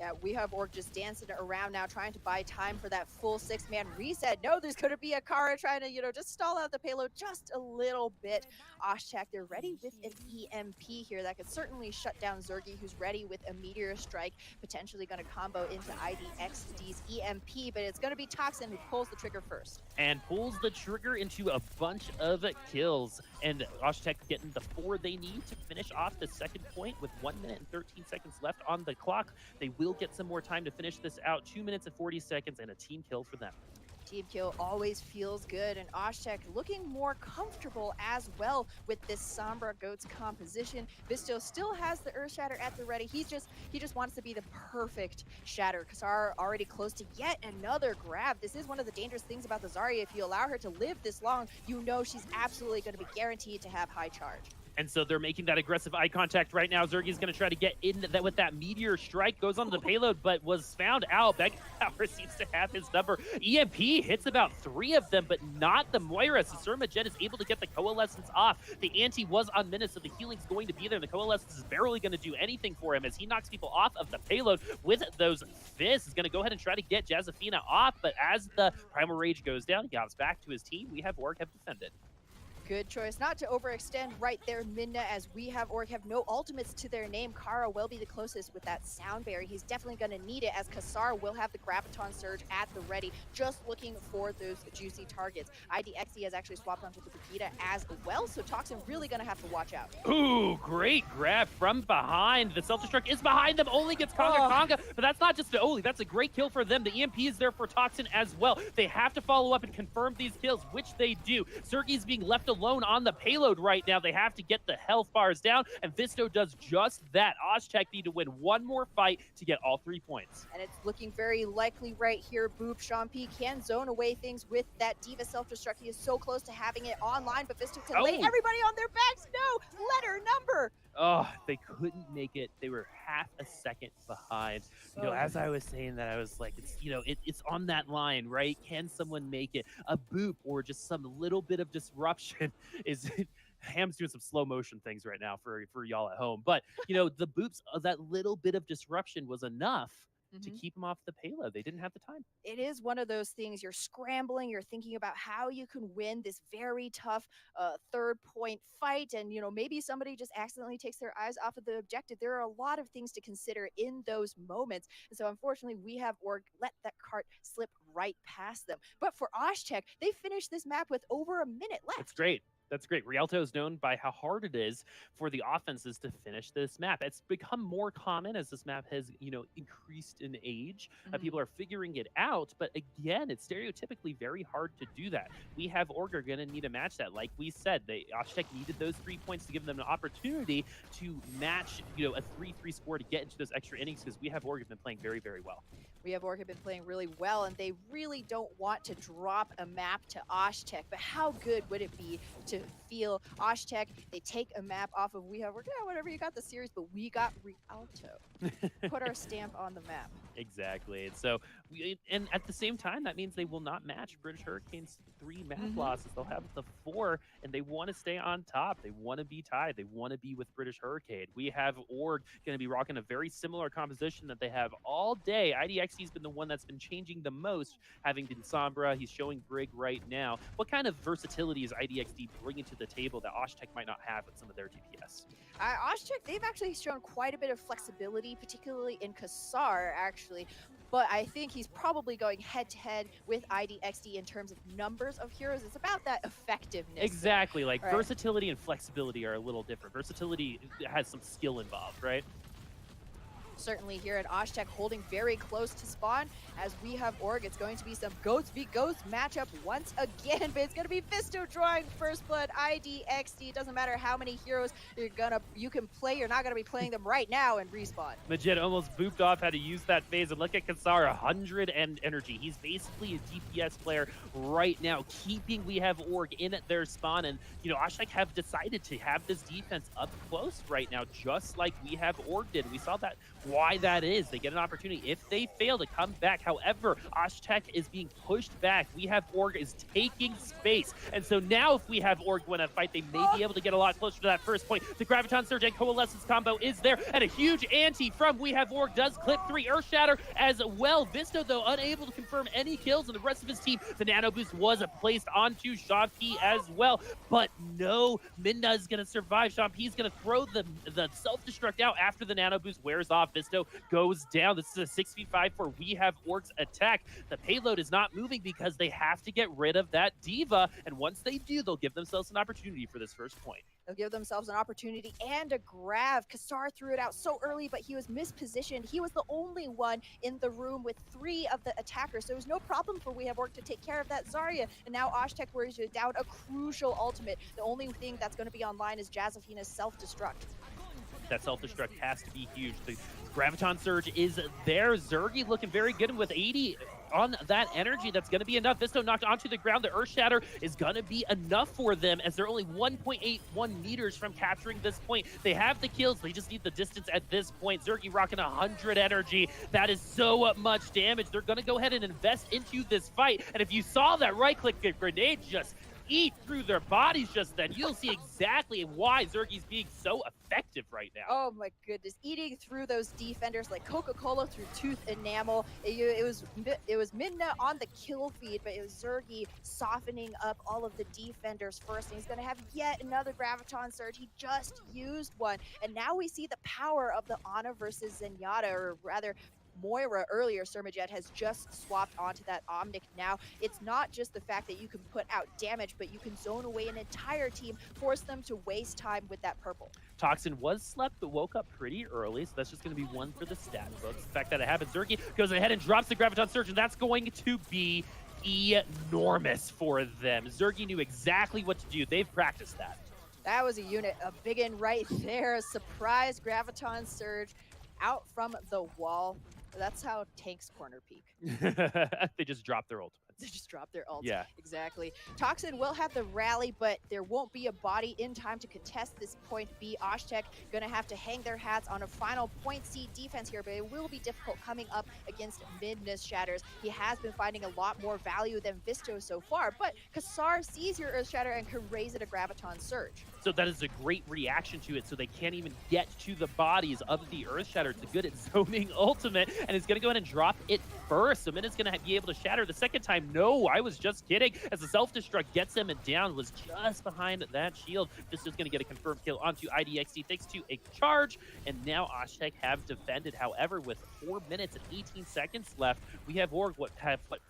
Yeah, we have Orc just dancing around now, trying to buy time for that full 6-man reset. No, there's going to be a Kara trying to, just stall out the payload just a little bit. Osh-Tekk, they're ready with an EMP here that could certainly shut down Zergy, who's ready with a Meteor Strike, potentially going to combo into IDXD's EMP, but it's going to be Toxin who pulls the trigger first.
And pulls the trigger into a bunch of kills. And Osh-Tekk getting the 4 they need to finish off the second point with 1 minute and 13 seconds left on the clock. They will get some more time to finish this out. 2 minutes and 40 seconds and a team kill for them.
Team kill always feels good, and Osh-Tekk looking more comfortable as well with this Sombra Goats composition. Visto still has the Earth Shatter at the ready. He just wants to be the perfect Shatter. Kassar already close to yet another grab. This is one of the dangerous things about the Zarya. If you allow her to live this long, you know she's absolutely going to be guaranteed to have high charge.
And so they're making that aggressive eye contact right now. Zergy's going to try to get in that with that Meteor Strike. Goes onto the payload, but was found out. Power seems to have his number. EMP hits about 3 of them, but not the Moira. So Surmajet is able to get the Coalescence off. The ante was on Menace, so the healing's going to be there. The Coalescence is barely going to do anything for him as he knocks people off of the payload with those fists. He's going to go ahead and try to get Jazafina off, but as the Primal Rage goes down, he hops back to his team. We have Orc have defended.
Good choice not to overextend right there, Midna, as we have Orc have no ultimates to their name. Kara will be the closest with that Sound Berry. He's definitely going to need it, as Kassar will have the Graviton Surge at the ready, just looking for those juicy targets. IDXD has actually swapped onto the Vegeta as well, so Toxin really going to have to watch out.
Ooh, great grab from behind. The Self-Destruct is behind them, only gets Conga, but that's not just the only, that's a great kill for them. The EMP is there for Toxin as well. They have to follow up and confirm these kills, which they do. Zergy's being left alone on the payload right now. They have to get the health bars down, and Visto does just that. Osh-Tekk need to win one more fight to get all 3 points.
And it's looking very likely right here. Boop, Sean P can zone away things with that Diva Self-Destruct. He is so close to having it online, but Visto can lay everybody on their backs. No, letter number.
Oh, they couldn't make it. They were half a second behind. As I was saying that, I was like, it's on that line, right? Can someone make it? A boop or just some little bit of disruption is Ham's doing some slow motion things right now for y'all at home. But, the boops, that little bit of disruption was enough to keep him off the payload. They didn't have the time.
It is one of those things. You're scrambling. You're thinking about how you can win this very tough 3rd point fight. And, maybe somebody just accidentally takes their eyes off of the objective. There are a lot of things to consider in those moments. And so, unfortunately, we have Org let that cart slip right past them. But for Osh-Tekk, they finished this map with over a minute left.
That's great. That's great. Rialto is known by how hard it is for the offenses to finish this map. It's become more common as this map has, increased in age. People are figuring it out, but again, it's stereotypically very hard to do that. We have Org are going to need to match that. Like we said, Osh-Tekk needed those 3 points to give them an opportunity to match, a 3-3 score to get into those extra innings, because we have Org have been playing very, very well.
We have Orc have been playing really well, and they really don't want to drop a map to Osh-Tekk. But how good would it be to feel Osh-Tekk? They take a map off of We Have Orc, whatever you got the series, but we got Rialto. Put our stamp on the map.
Exactly. And so, and at the same time, that means they will not match British Hurricanes' 3 map losses. They'll have the 4, and they want to stay on top. They want to be tied. They want to be with British Hurricane. We have Org going to be rocking a very similar composition that they have all day. IDXD's been the one that's been changing the most, having been Sombra. He's showing Brig right now. What kind of versatility is IDXD bringing to the table that Osh-Tekk might not have with some of their DPS?
Osh-Tekk, they've actually shown quite a bit of flexibility, particularly in Kassar, actually. But I think he's probably going head-to-head with IDXD in terms of numbers of heroes. It's about that effectiveness.
Exactly. Like, versatility and flexibility are a little different. Versatility has some skill involved, right?
Certainly here at Osh-Tekk, holding very close to spawn. As we have Org, it's going to be some Goats v Goats matchup once again, but it's going to be Visto drawing first blood. IDXD, it doesn't matter how many heroes you can play, you're not going to be playing them right now and respawn.
Majid almost booped off how to use that phase, and look at Kassar, 100 and energy. He's basically a DPS player right now, keeping We Have Org in at their spawn, and Osh-Tekk have decided to have this defense up close right now, just like We Have Org did. We saw that why that is. They get an opportunity if they fail to come back. However, Osh-Tekk is being pushed back. We have Org is taking space. And so now if we have Org win a fight, they may be able to get a lot closer to that first point. The Graviton Surge and Coalescence combo is there, and a huge ante from We Have Org does clip 3 Earth Shatter as well. Visto, though, unable to confirm any kills, and the rest of his team, the Nano Boost was placed onto Sean P as well. But no, Midna is going to survive. Sean P is going to throw the self-destruct out after the Nano Boost wears off. Visto goes down. This is a 6v5 for We Have Org's attack. The payload is not moving because they have to get rid of that Diva, and once they do, they'll give themselves an opportunity for this first point.
They'll give themselves an opportunity and a grab. Kassar threw it out so early, but he was mispositioned. He was the only one in the room with 3 of the attackers, so it was no problem for We Have Org to take care of that Zarya. And now Osh-Tekk Warriors are down a crucial ultimate. The only thing that's going to be online is Jazafina's self-destruct.
That self-destruct has to be huge. The Graviton Surge is there. Zergy looking very good, and with 80 on that energy, that's going to be enough. Visto knocked onto the ground. The Earth Shatter is going to be enough for them, as they're only 1.81 meters from capturing this point. They have the kills. They just need the distance at this point. Zergy rocking 100 energy. That is so much damage. They're going to go ahead and invest into this fight. And if you saw that right-click grenade just eat through their bodies just then, you'll see exactly why Zergy's being so effective right now.
Oh my goodness, eating through those defenders like Coca-Cola through tooth enamel. It was Midna on the kill feed, but it was Zergy softening up all of the defenders first, and he's going to have yet another Graviton Surge. He just used one, and now we see the power of the Ana versus Zenyatta, or rather Moira earlier. Surmajet has just swapped onto that Omnic now. It's not just the fact that you can put out damage, but you can zone away an entire team, force them to waste time with that purple.
Toxin was slept but woke up pretty early, so that's just going to be 1 for the stat books. The fact that it happened, Zergy goes ahead and drops the Graviton Surge, and that's going to be enormous for them. Zergy knew exactly what to do. They've practiced that.
That was a unit, a big one right there. A surprise Graviton Surge out from the wall. That's how tanks corner peak.
They just drop their ultimates.
They just drop their ults.
Yeah.
Exactly. Toxin will have the rally, but there won't be a body in time to contest this point B. Osh-Tekk going to have to hang their hats on a final point C defense here, but it will be difficult coming up against Midna's Shatters. He has been finding a lot more value than Visto so far, but Kassar sees your Earth Shatter and can raise it a Graviton Surge.
So that is a great reaction to it, so they can't even get to the bodies of the Earth Shatter. It's a good at zoning ultimate, and it's going to go ahead and drop it first. So Midna's going to be able to shatter the second time. No, I was just kidding. As the self-destruct gets him down, was just behind that shield. This is going to get a confirmed kill onto IDXD thanks to a charge, and now Osh-Tekk have defended. However, with 4 minutes and 18 seconds left, we have Org what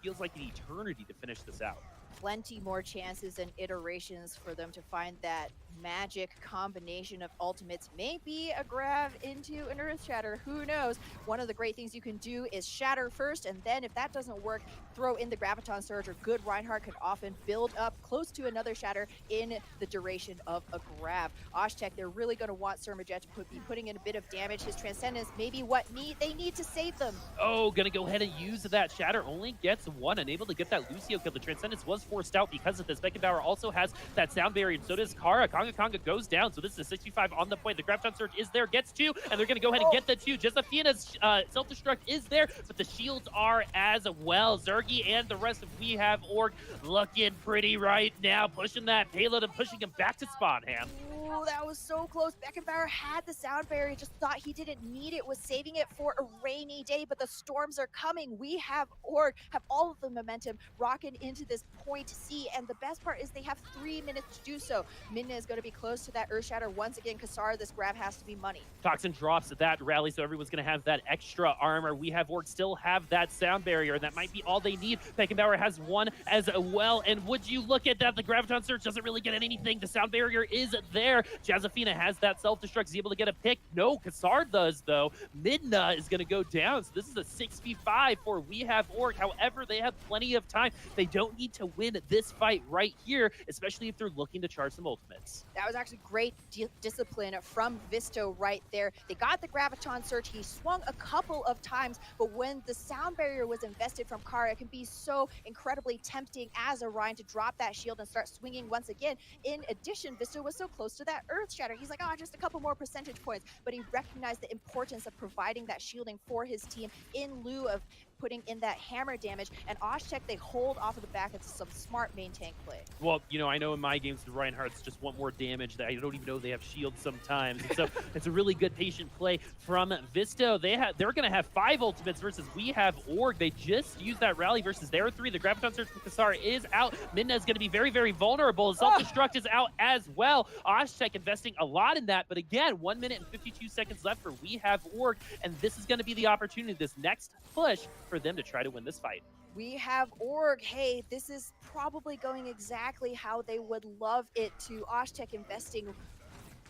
feels like an eternity to finish this out.
Plenty more chances and iterations for them to find that magic combination of ultimates. Maybe a grab into an Earth Shatter, who knows? One of the great things you can do is shatter first, and then if that doesn't work, throw in the Graviton Surge, or good Reinhardt can often build up close to another shatter in the duration of a grab. Osh-Tekk, they're really going to want Surmajet to be putting in a bit of damage. His Transcendence may be what they need to save them.
Oh, gonna go ahead and use that shatter. Only gets 1, unable to get that Lucio kill. The Transcendence was forced out because of this. Beckenbauer also has that sound barrier, and so does Kara. Conga goes down, so this is a 65 on the point. The Graviton Surge is there, gets 2, and they're gonna go ahead and get the 2. Josefina's self-destruct is there, but the shields are as well. Zergy and the rest of We Have Org looking pretty right now, pushing that payload and pushing him back to spawn, Ham.
Oh, that was so close. Beckenbauer had the sound barrier, just thought he didn't need it, was saving it for a rainy day, but the storms are coming. We have Org, have all of the momentum rocking into this point C, and the best part is they have 3 minutes to do so. Midna is going to be close to that Earth Shatter once again. Kassar, this grab has to be money.
Toxin drops that rally, so everyone's going to have that extra armor. We Have Org still have that sound barrier, and that might be all they need. Beckenbauer has 1 as well, and would you look at that? The Graviton Surge doesn't really get anything. The sound barrier is there. Jazafina has that self-destruct. He's able to get a pick. No, Kassar does, though. Midna is going to go down, so this is a 6v5 for We Have Org. However, they have plenty of time. They don't need to win this fight right here, especially if they're looking to charge some ultimates.
That was actually great discipline from Visto right there. They got the Graviton Surge. He swung a couple of times, but when the sound barrier was invested from Kara, it can be so incredibly tempting as a Ryan to drop that shield and start swinging once again. In addition, Visto was so close to that Earth Shatter. He's like, oh, just a couple more percentage points, but he recognized the importance of providing that shielding for his team in lieu of putting in that hammer damage. And Osh-Tekk, they hold off of the back into some smart main tank play.
Well, you know, I know in my games the Reinhardts just want more damage. That I don't even know they have shields sometimes. And so it's a really good patient play from Visto. They're going to have 5 ultimates versus we have Org. They just used that rally versus their 3. The Graviton Surge from Kassar is out. Midna is going to be very, very vulnerable. Self-destruct is out as well. Osh-Tekk investing a lot in that. But again, 1 minute and 52 seconds left for we have Org. And this is going to be the opportunity, this next push, for them to try to win this fight.
We have Org. Hey, this is probably going exactly how they would love it to. Osh-Tekk investing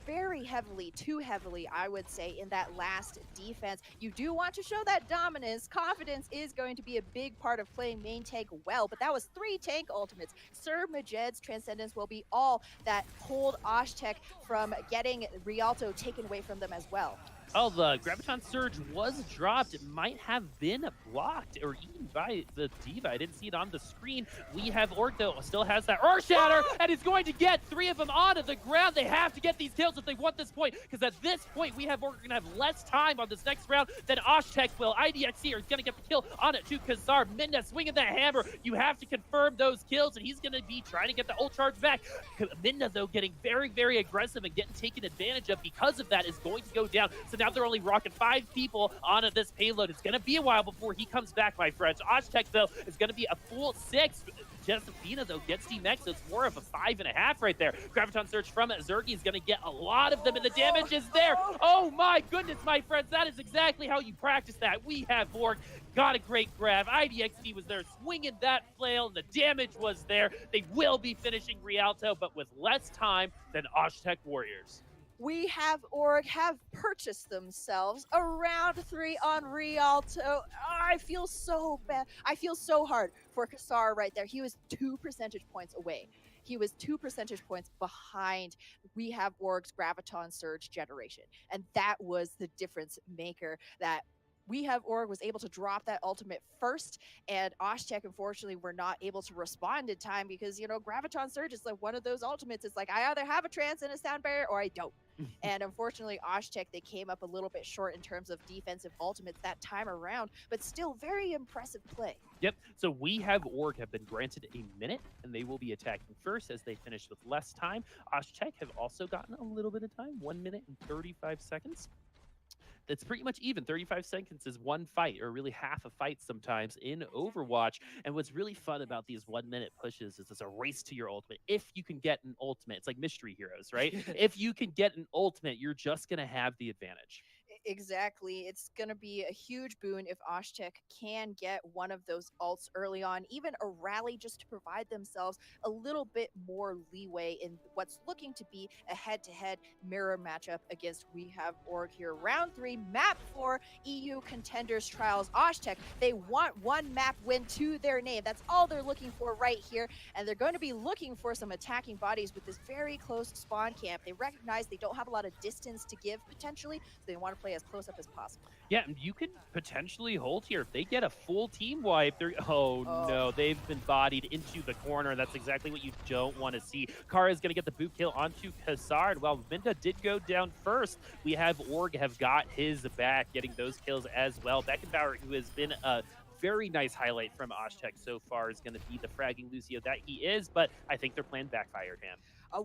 very heavily, too heavily, I would say, in that last defense. You do want to show that dominance. Confidence is going to be a big part of playing main tank well, but that was 3 tank ultimates. Sir Majed's Transcendence will be all that hold Osh-Tekk from getting Rialto taken away from them as well.
Oh, the Graviton Surge was dropped. It might have been blocked or eaten by the D.Va. I didn't see it on the screen. We have Orc, though, still has that Earth Shatter, and is going to get 3 of them onto the ground. They have to get these kills if they want this point, because at this point, we have Orc going to have less time on this next round than Osh-Tekk will. IDXC is going to get the kill on it to Kassar. Minda swinging that hammer. You have to confirm those kills, and he's going to be trying to get the ult charge back. Minda, though, getting very, very aggressive and getting taken advantage of because of that is going to go down. So now they're only rocking 5 people onto this payload. It's going to be a while before he comes back, my friends. Osh-Tekk, though, is going to be a full 6. Josefina, though, gets DMX, so it's more of a 5.5 right there. Graviton Surge from Zergy is going to get a lot of them, and the damage is there. Oh, my goodness, my friends. That is exactly how you practice that. We have Borg. Got a great grab. IDXD was there swinging that flail, and the damage was there. They will be finishing Rialto, but with less time than Osh-Tekk Warriors.
We have Org have purchased themselves a round 3 on Rialto. Oh, I feel so bad. I feel so hard for Kassar right there. He was 2 percentage points away. He was 2 percentage points behind we have Org's Graviton Surge generation. And that was the difference maker, that we have Org was able to drop that ultimate first, and Osh-Tekk, unfortunately, were not able to respond in time because, you know, Graviton Surge is like one of those ultimates. It's like, I either have a trance and a sound barrier or I don't. And unfortunately, Osh-Tekk, they came up a little bit short in terms of defensive ultimates that time around, but still very impressive play.
Yep, so we have Org have been granted a minute, and they will be attacking first as they finish with less time. Osh-Tekk have also gotten a little bit of time, 1 minute and 35 seconds. It's pretty much even. 35 seconds is one fight, or really half a fight sometimes in Overwatch. And what's really fun about these 1 minute pushes is it's a race to your ultimate. If you can get an ultimate, it's like Mystery Heroes, right? If you can get an ultimate, you're just going to have the advantage.
Exactly. It's going to be a huge boon if Osh-Tekk can get one of those ults early on, even a rally, just to provide themselves a little bit more leeway in what's looking to be a head-to-head mirror matchup against we have Org here. Round 3, map 4, EU Contenders Trials. Osh-Tekk, they want 1 map win to their name. That's all they're looking for right here, and they're going to be looking for some attacking bodies with this very close spawn camp. They recognize they don't have a lot of distance to give potentially, so they want to play as close up as possible.
Yeah, you could potentially hold here. If they get a full team wipe, oh no, they've been bodied into the corner. That's exactly what you don't want to see. Kara is going to get the boot kill onto Kassar. Well, Minda did go down first. We have Org have got his back, getting those kills as well. Beckenbauer, who has been a very nice highlight from Osh-Tekk so far, is going to be the fragging Lucio that he is, but I think their plan backfired him.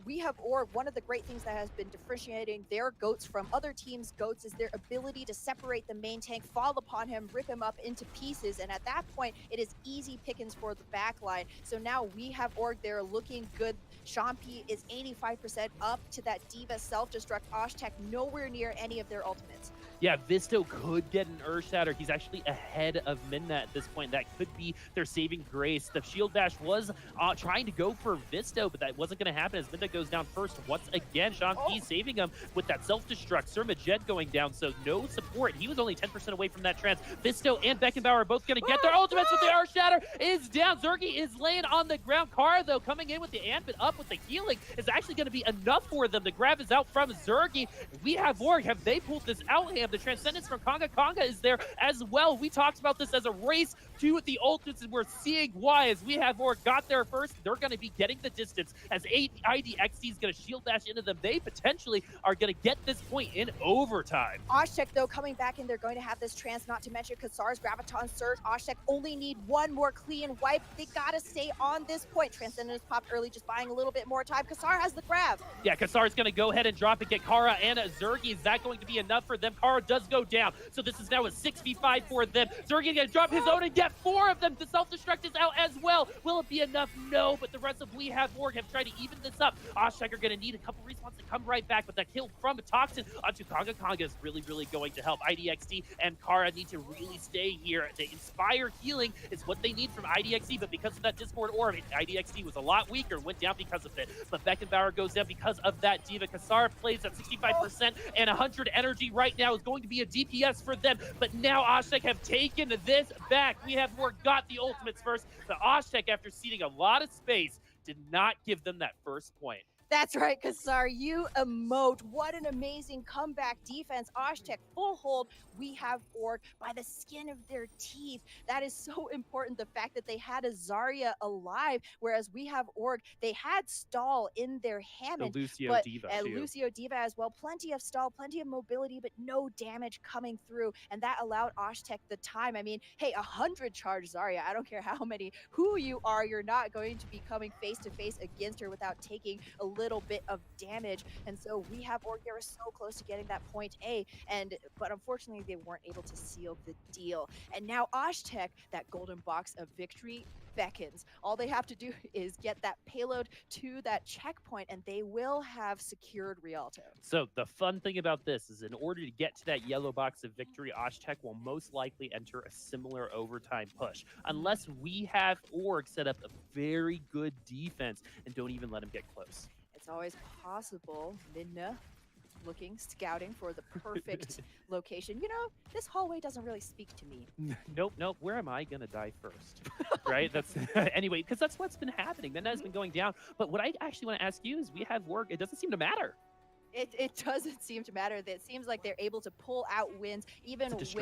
We have Org. One of the great things that has been differentiating their goats from other teams' goats is their ability to separate the main tank, fall upon him, rip him up into pieces, and at that point, it is easy pickings for the backline. So now we have Org. They're looking good. Shampi is 85% up to that D.Va self-destruct. Osh-Tekk nowhere near any of their ultimates.
Yeah, Visto could get an Earth Shatter. He's actually ahead of Midna at this point. That could be their saving grace. The shield bash was trying to go for Visto, but that wasn't going to happen as Midna goes down first once again. Sean P saving him with that self-destruct. Sir Majed going down, so no support. He was only 10% away from that trans. Visto and Beckenbauer are both going to get their ultimates with the Earth Shatter is down. Zergy is laying on the ground. Kara, though, coming in with the Ambit up with the healing is actually going to be enough for them. The grab is out from Zergy. We have Org. Have they pulled this out? The Transcendence from Conga. Conga is there as well. We talked about this as a race to the ultimates, and we're seeing why. As we have Org got there first, they're going to be getting the distance. As IDXT is going to shield dash into them, they potentially are going to get this point in overtime.
Osh-Tekk, though, coming back in, they're going to have this trance, not to mention Kassar's Graviton Surge. Osh-Tekk only need one more clean wipe. They got to stay on this point. Transcendence popped early, just buying a little bit more time. Kassar has the grab.
Yeah, Kassar's going to go ahead and drop it, get Kara and Zergy. Is that going to be enough for them? Kara does go down, so this is now a 6v5 for them. Zergy going to drop his own and get 4 of them. The self-destruct is out as well. Will it be enough? No, but the rest of We Have Org have tried to even this up. Osh-Tekk are going to need a couple respawns to come right back, but that kill from Toxin onto Conga. Conga is really, really going to help. IDXT and Kara need to really stay here. The Inspire healing is what they need from IDXT, but because of that Discord orb, IDXT was a lot weaker and went down because of it. But Beckenbauer goes down because of that D.Va. Kassar plays at 65% and 100 energy right now is going to be a DPS for them. But now Osh-Tekk have taken this back. We have more got the ultimates first. The Osh-Tekk, after ceding a lot of space, did not give them that first point.
That's right, Kassar, you emote. What an amazing comeback defense. Osh-Tekk full hold. We have Org by the skin of their teeth. That is so important. The fact that they had a Zarya alive, whereas we have Org, they had stall in their Hammond.
The Lucio D.Va too.
Lucio D.Va as well. Plenty of stall, plenty of mobility, but no damage coming through. And that allowed Osh-Tekk the time. I mean, hey, 100 charge Zarya. I don't care who you are, you're not going to be coming face to face against her without taking a little bit of damage. And so we have Org, they were so close to getting that point A, but unfortunately they weren't able to seal the deal. And now Osh-Tekk, that golden box of victory beckons. All they have to do is get that payload to that checkpoint and they will have secured Rialto.
So the fun thing about this is in order to get to that yellow box of victory, Osh-Tekk will most likely enter a similar overtime push, unless we have Org set up a very good defense and don't even let him get close.
It's always possible. Midna looking, scouting for the perfect location. You know, this hallway doesn't really speak to me.
Nope. Where am I gonna die first? Right? That's anyway, because that's what's been happening. Midna has been going down. But what I actually want to ask you is, we have Org. It doesn't seem to matter.
It doesn't seem to matter. It seems like they're able to pull out wins even with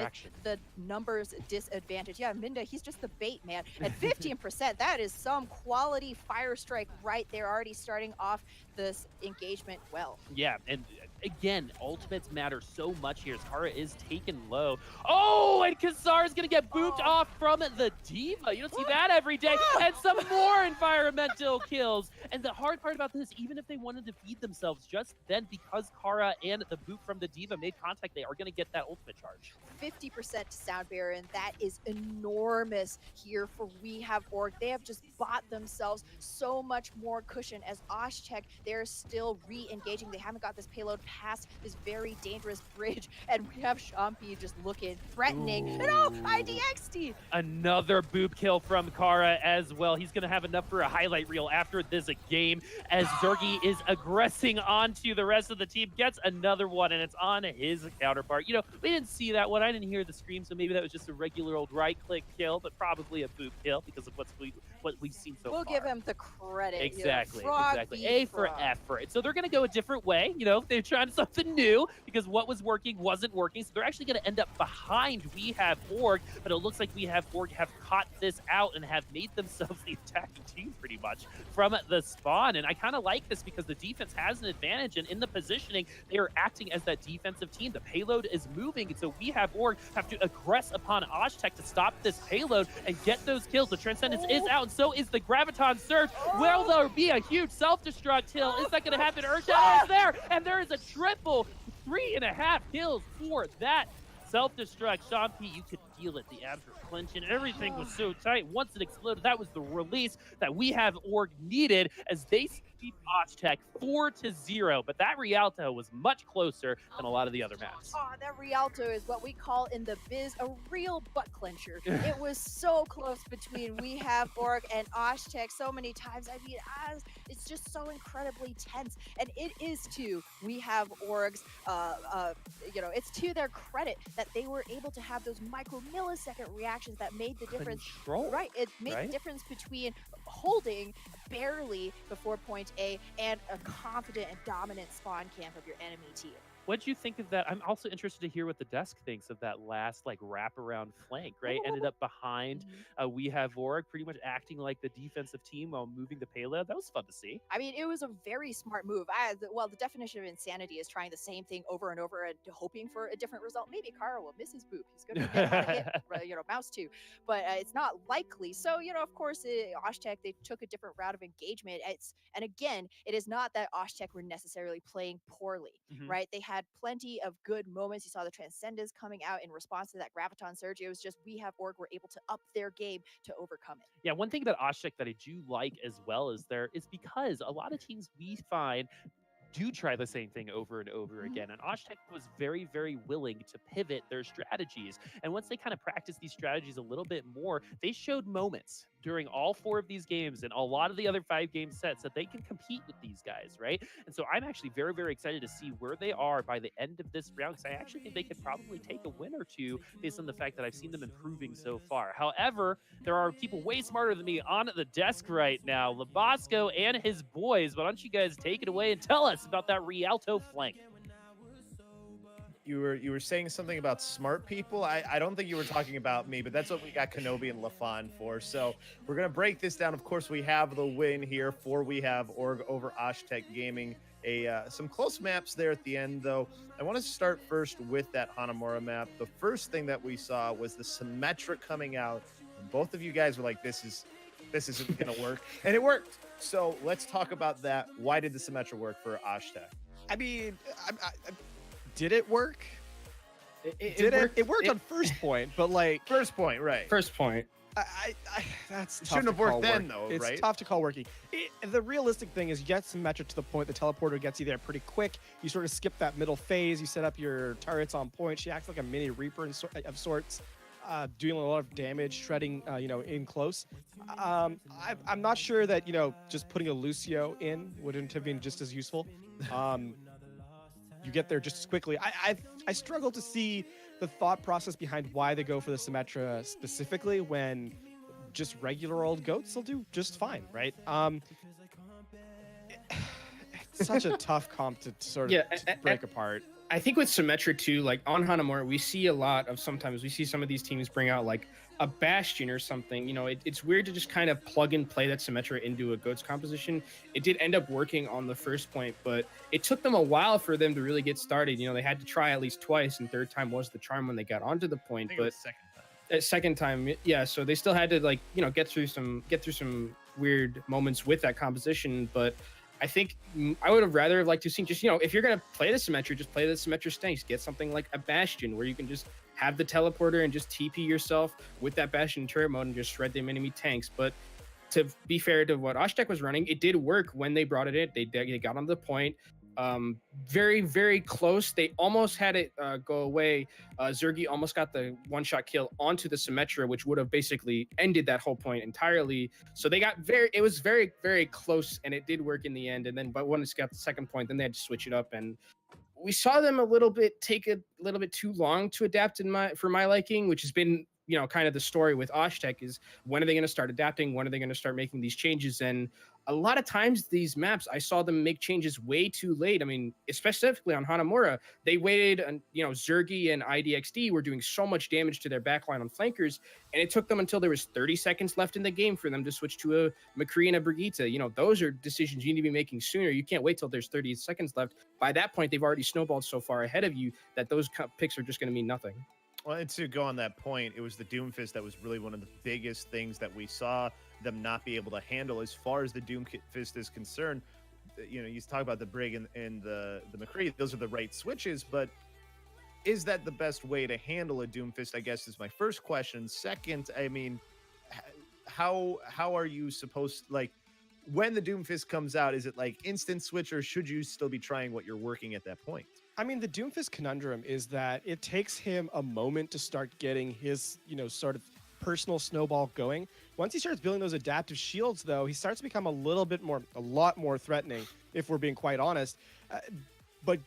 the numbers disadvantage. Yeah, Minda, he's just the bait, man. At 15%, that is some quality fire strike right there, already starting off this engagement well.
Yeah, and again, ultimates matter so much here. Kara is taken low. Oh, and Kassar is going to get booped off from the D.Va. You don't see that every day. And some more environmental kills. And the hard part about this, even if they wanted to feed themselves just then, because Kara and the boop from the D.Va made contact, they are going to get that ultimate charge.
50% to Sound Barrier, and that is enormous here for We Have Org. They have just bought themselves so much more cushion as Osh-Tekk, they're still re-engaging. They haven't got this payload past this very dangerous bridge, and we have Shampi just looking, threatening. And IDXT!
Another boop kill from Kara as well. He's going to have enough for a highlight reel after this game, as Zergy is aggressing onto the rest of the team, gets another one, and it's on his counterpart. You know, we didn't see that one. I didn't hear the scream, so maybe that was just a regular old right-click kill, but probably a boop kill because of what we've seen so far.
We'll give him the credit.
Exactly,
you know,
exactly. A for effort. So they're going to go a different way. You know, they're trying something new because what was working wasn't working. So they're actually going to end up behind We Have Org, but it looks like We Have Org have caught this out and have made themselves the attacking team pretty much from the spawn. And I kind of like this because the defense has an advantage, and in the positioning, they are acting as that defensive team. The payload is moving, and so We Have Org have to aggress upon Osh-Tekk to stop this payload and get those kills. The Transcendence is out, and so is the Graviton Surge. Will there be a huge self-destruct hill? Is that going to happen? Earthshadow is there, and there is a triple 3.5 kills for that self-destruct. Sean P, you could feel it. The abs were clenching. Everything was so tight. Once it exploded, that was the release that We Have Org needed as they beat Osh-Tekk 4-0, but that Rialto was much closer than a lot of the other maps.
Oh, that Rialto is what we call in the biz a real butt clencher. It was so close between We Have Org and Osh-Tekk so many times. I mean, it's just so incredibly tense. And it is to We Have Org's, it's to their credit that they were able to have those millisecond reactions that made the difference.
Control.
Right. It made
right?
the difference between holding barely before point A and a confident and dominant spawn camp of your enemy team.
What'd you think of that? I'm also interested to hear what the desk thinks of that last like wraparound flank, right? Ended up behind We Have Org, pretty much acting like the defensive team while moving the payload. That was fun to see.
I mean, it was a very smart move. The definition of insanity is trying the same thing over and over and hoping for a different result. Maybe Kara will miss his boop. He's going to forget how to hit, mouse too. But it's not likely. So, of course, Osh-Tekk, they took a different route of engagement. And again, it is not that Osh-Tekk were necessarily playing poorly, right? They had plenty of good moments. You saw the Transcendence coming out in response to that Graviton surge. It was just We Have Org were able to up their game to overcome it.
Yeah, one thing about Osh-Tekk that I do like as well is because a lot of teams we find do try the same thing over and over again. And Osh-Tekk was very, very willing to pivot their strategies. And once they kind of practiced these strategies a little bit more, they showed moments during all 4 of these games and a lot of the other 5 game sets that they can compete with these guys, right? And so I'm actually very, very excited to see where they are by the end of this round, because I actually think they could probably take a win or two based on the fact that I've seen them improving so far. However, there are people way smarter than me on the desk right now, Labasco and his boys. Why don't you guys take it away and tell us about that Rialto flank?
You were saying something about smart people. I don't think you were talking about me, but that's what we got Kenobi and Lafon for. So we're gonna break this down. Of course, we have the win here for We Have Org over Osh-Tekk Gaming. Some close maps there at the end, though. I want to start first with that Hanamura map. The first thing that we saw was the Symmetra coming out. And both of you guys were like, this isn't gonna work, and it worked. So let's talk about that. Why did the Symmetra work for Osh-Tekk?
I mean, did it work? It worked on first point, but like
First point, right?
First point.
That's tough
Shouldn't
to
have worked
call
then,
work.
though, right?
It's tough to call working. The realistic thing is you get some metric to the point. The teleporter gets you there pretty quick. You sort of skip that middle phase. You set up your turrets on point. She acts like a mini Reaper of sorts, doing a lot of damage, shredding, in close. I'm not sure that, just putting a Lucio in wouldn't have been just as useful. You get there just as quickly. I struggle to see the thought process behind why they go for the Symmetra specifically when just regular old goats will do just fine, right? It's such a tough comp to sort of break apart.
I think with Symmetra too, like on Hanamura, we see some of these teams bring out like a Bastion or something. It's weird to just kind of plug and play that Symmetra into a GOATS composition. It did end up working on the first point, but it took them a while for them to really get started. They had to try at least twice, and third time was the charm when they got onto the point.
I think
But
it was second time.
Yeah, so they still had to get through some weird moments with that composition, but I think I would have rather liked to see just, if you're going to play the Symmetra, just play the Symmetra Stanks. Get something like a Bastion where you can just have the teleporter and just TP yourself with that Bastion turret mode and just shred them enemy tanks. But to be fair to what Osh-Tekk was running, it did work when they brought it in. They got on the point. Very, very close. They almost had it go away. Zergi almost got the one-shot kill onto the Symmetra, which would have basically ended that whole point entirely. So they got it was very, very close, and it did work in the end. And then, but once it got the second point, then they had to switch it up. And we saw them take a little bit too long to adapt for my liking, which has been, kind of the story with Osh-Tekk is when are they going to start adapting? When are they going to start making these changes? And a lot of times these maps, I saw them make changes way too late. I mean, specifically on Hanamura, they waited and, Zergi and IDXD were doing so much damage to their backline on flankers, and it took them until there was 30 seconds left in the game for them to switch to a McCree and a Brigitte. Those are decisions you need to be making sooner. You can't wait till there's 30 seconds left. By that point, they've already snowballed so far ahead of you that those picks are just going to mean nothing.
Well, and to go on that point, it was the Doomfist that was really one of the biggest things that we saw them not be able to handle as far as the Doomfist is concerned. You talk about the Brig and the McCree, those are the right switches, but is that the best way to handle a Doomfist, I guess, is my first question. Second, I mean, how are you supposed, when the Doomfist comes out, is it like instant switch, or should you still be trying what you're working at that point?
I mean, the Doomfist conundrum is that it takes him a moment to start getting his, sort of personal snowball going. Once he starts building those adaptive shields, though, he starts to become a lot more threatening, if we're being quite honest. But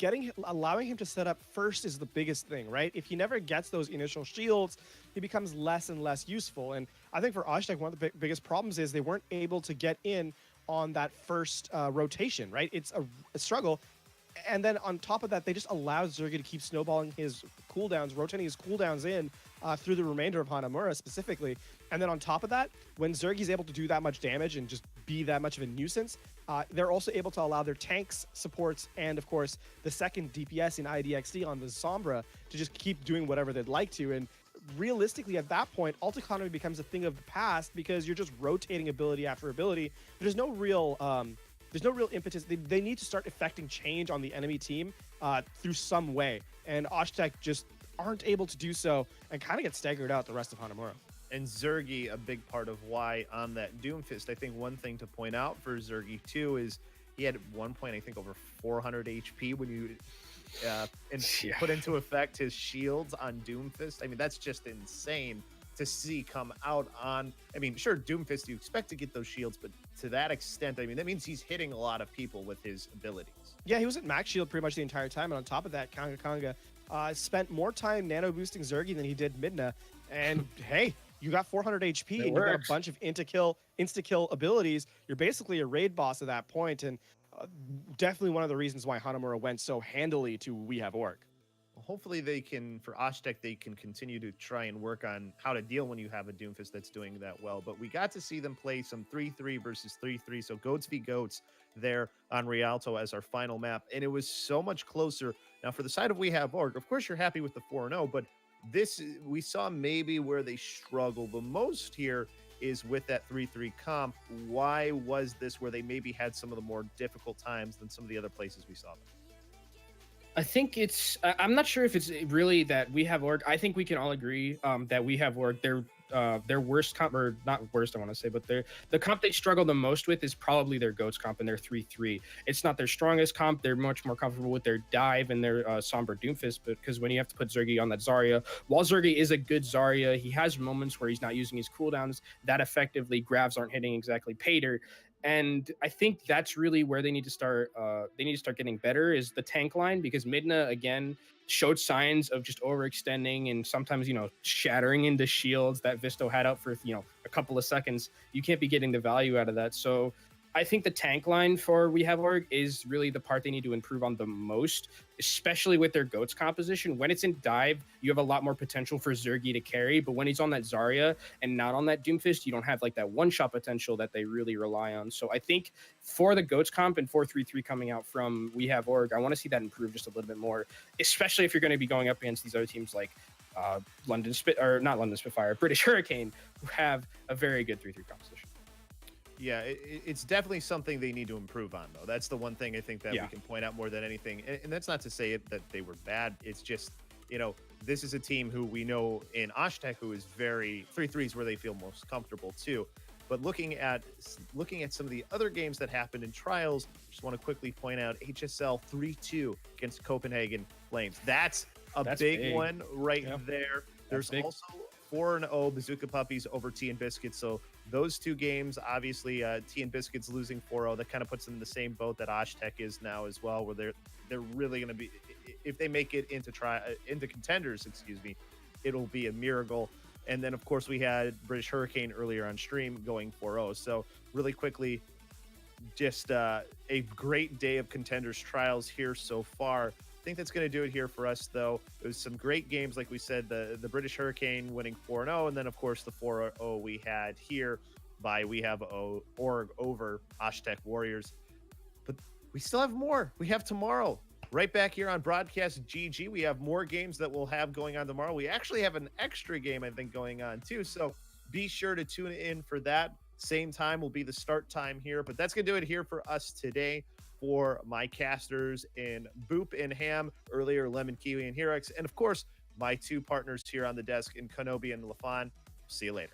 allowing him to set up first is the biggest thing, right? If he never gets those initial shields, he becomes less and less useful. And I think for Osh-Tekk, one of the biggest problems is they weren't able to get in on that first rotation, right? It's a struggle. And then on top of that, they just allow Zergy to keep snowballing his cooldowns, rotating his cooldowns in through the remainder of Hanamura specifically. And then on top of that, when Zergy's able to do that much damage and just be that much of a nuisance, they're also able to allow their tanks, supports, and of course, the second DPS in IDXD on the Sombra to just keep doing whatever they'd like to. And realistically, at that point, ult economy becomes a thing of the past because you're just rotating ability after ability. There's no real impetus. They need to start effecting change on the enemy team through some way. And Osh-Tekk just aren't able to do so and kind of get staggered out the rest of Hanamura.
And Zergy, a big part of why on that Doomfist. I think one thing to point out for Zergy too is he had at one point, I think, over 400 HP when you put into effect his shields on Doomfist. I mean, that's just insane to see come out on. I mean, sure, Doomfist, you expect to get those shields, but to that extent, I mean, that means he's hitting a lot of people with his abilities.
Yeah, he was at max shield pretty much the entire time, and on top of that, Kanga spent more time nano boosting Zergy than he did Midna. And hey, you got 400 HP and you got a bunch of insta-kill abilities. You're basically a raid boss at that point, and definitely one of the reasons why Hanamura went so handily to We Have Org.
Hopefully they can, for Osh-Tekk, they can continue to try and work on how to deal when you have a Doomfist that's doing that well. But we got to see them play some 3-3 versus 3-3. So Goats v Goats there on Rialto as our final map. And it was so much closer. Now for the side of We Have Org, of course you're happy with the 4-0, but this, we saw maybe where they struggle the most here is with that 3-3 comp. Why was this where they maybe had some of the more difficult times than some of the other places we saw them?
I think I'm not sure if it's really that We Have Org. I think we can all agree that We Have Org, their worst comp, or not worst, I want to say, but the comp they struggle the most with is probably their Goats comp and their 3-3. It's not their strongest comp. They're much more comfortable with their dive and their Sombra Doomfist, but because when you have to put Zergy on that Zarya, while Zergy is a good Zarya, he has moments where he's not using his cooldowns that effectively. Grabs aren't hitting exactly Pater. And I think that's really where they need to start. They need to start getting better is the tank line, because Midna again showed signs of just overextending and sometimes shattering into shields that Visto had out for a couple of seconds. You can't be getting the value out of that. So I think the tank line for We Have Org is really the part they need to improve on the most, especially with their Goats composition. When it's in dive, you have a lot more potential for Zergy to carry, but when he's on that Zarya and not on that Doomfist, you don't have like that one-shot potential that they really rely on. So I think for the Goats comp and 4-3-3 coming out from We Have Org, I want to see that improve just a little bit more, especially if you're going to be going up against these other teams like British Hurricane, who have a very good 3-3 composition.
Yeah, it's definitely something they need to improve on, though. That's the one thing I think that we can point out more than anything. And that's not to say that they were bad. It's just, this is a team who we know in Osh-Tekk who is very 3-3s where they feel most comfortable too. But looking at some of the other games that happened in trials, just want to quickly point out HSL 3-2 against Copenhagen Flames. That's big one right there. There's also 4-0 Bazooka Puppies over Tea and Biscuits. So those two games, obviously, Tea and Biscuits losing 4-0, that kind of puts them in the same boat that Osh-Tekk is now as well, where they're really going to be, if they make it into Contenders, it'll be a miracle. And then, of course, we had British Hurricane earlier on stream going 4-0. So really quickly, just a great day of Contenders trials here so far. I think that's going to do it here for us, though. It was some great games, like we said, the British Hurricane winning 4-0, and then, of course, the 4-0 we had here by We Have Org over Osh-Tekk Warriors. But we still have more. We have tomorrow. Right back here on Broadcast.gg, we have more games that we'll have going on tomorrow. We actually have an extra game, I think, going on, too. So be sure to tune in for that. Same time will be the start time here. But that's going to do it here for us today. For my casters in Boop and Ham, earlier Lemon Kiwi and Herox, and of course my two partners here on the desk in Kenobi and Lafon. See you later.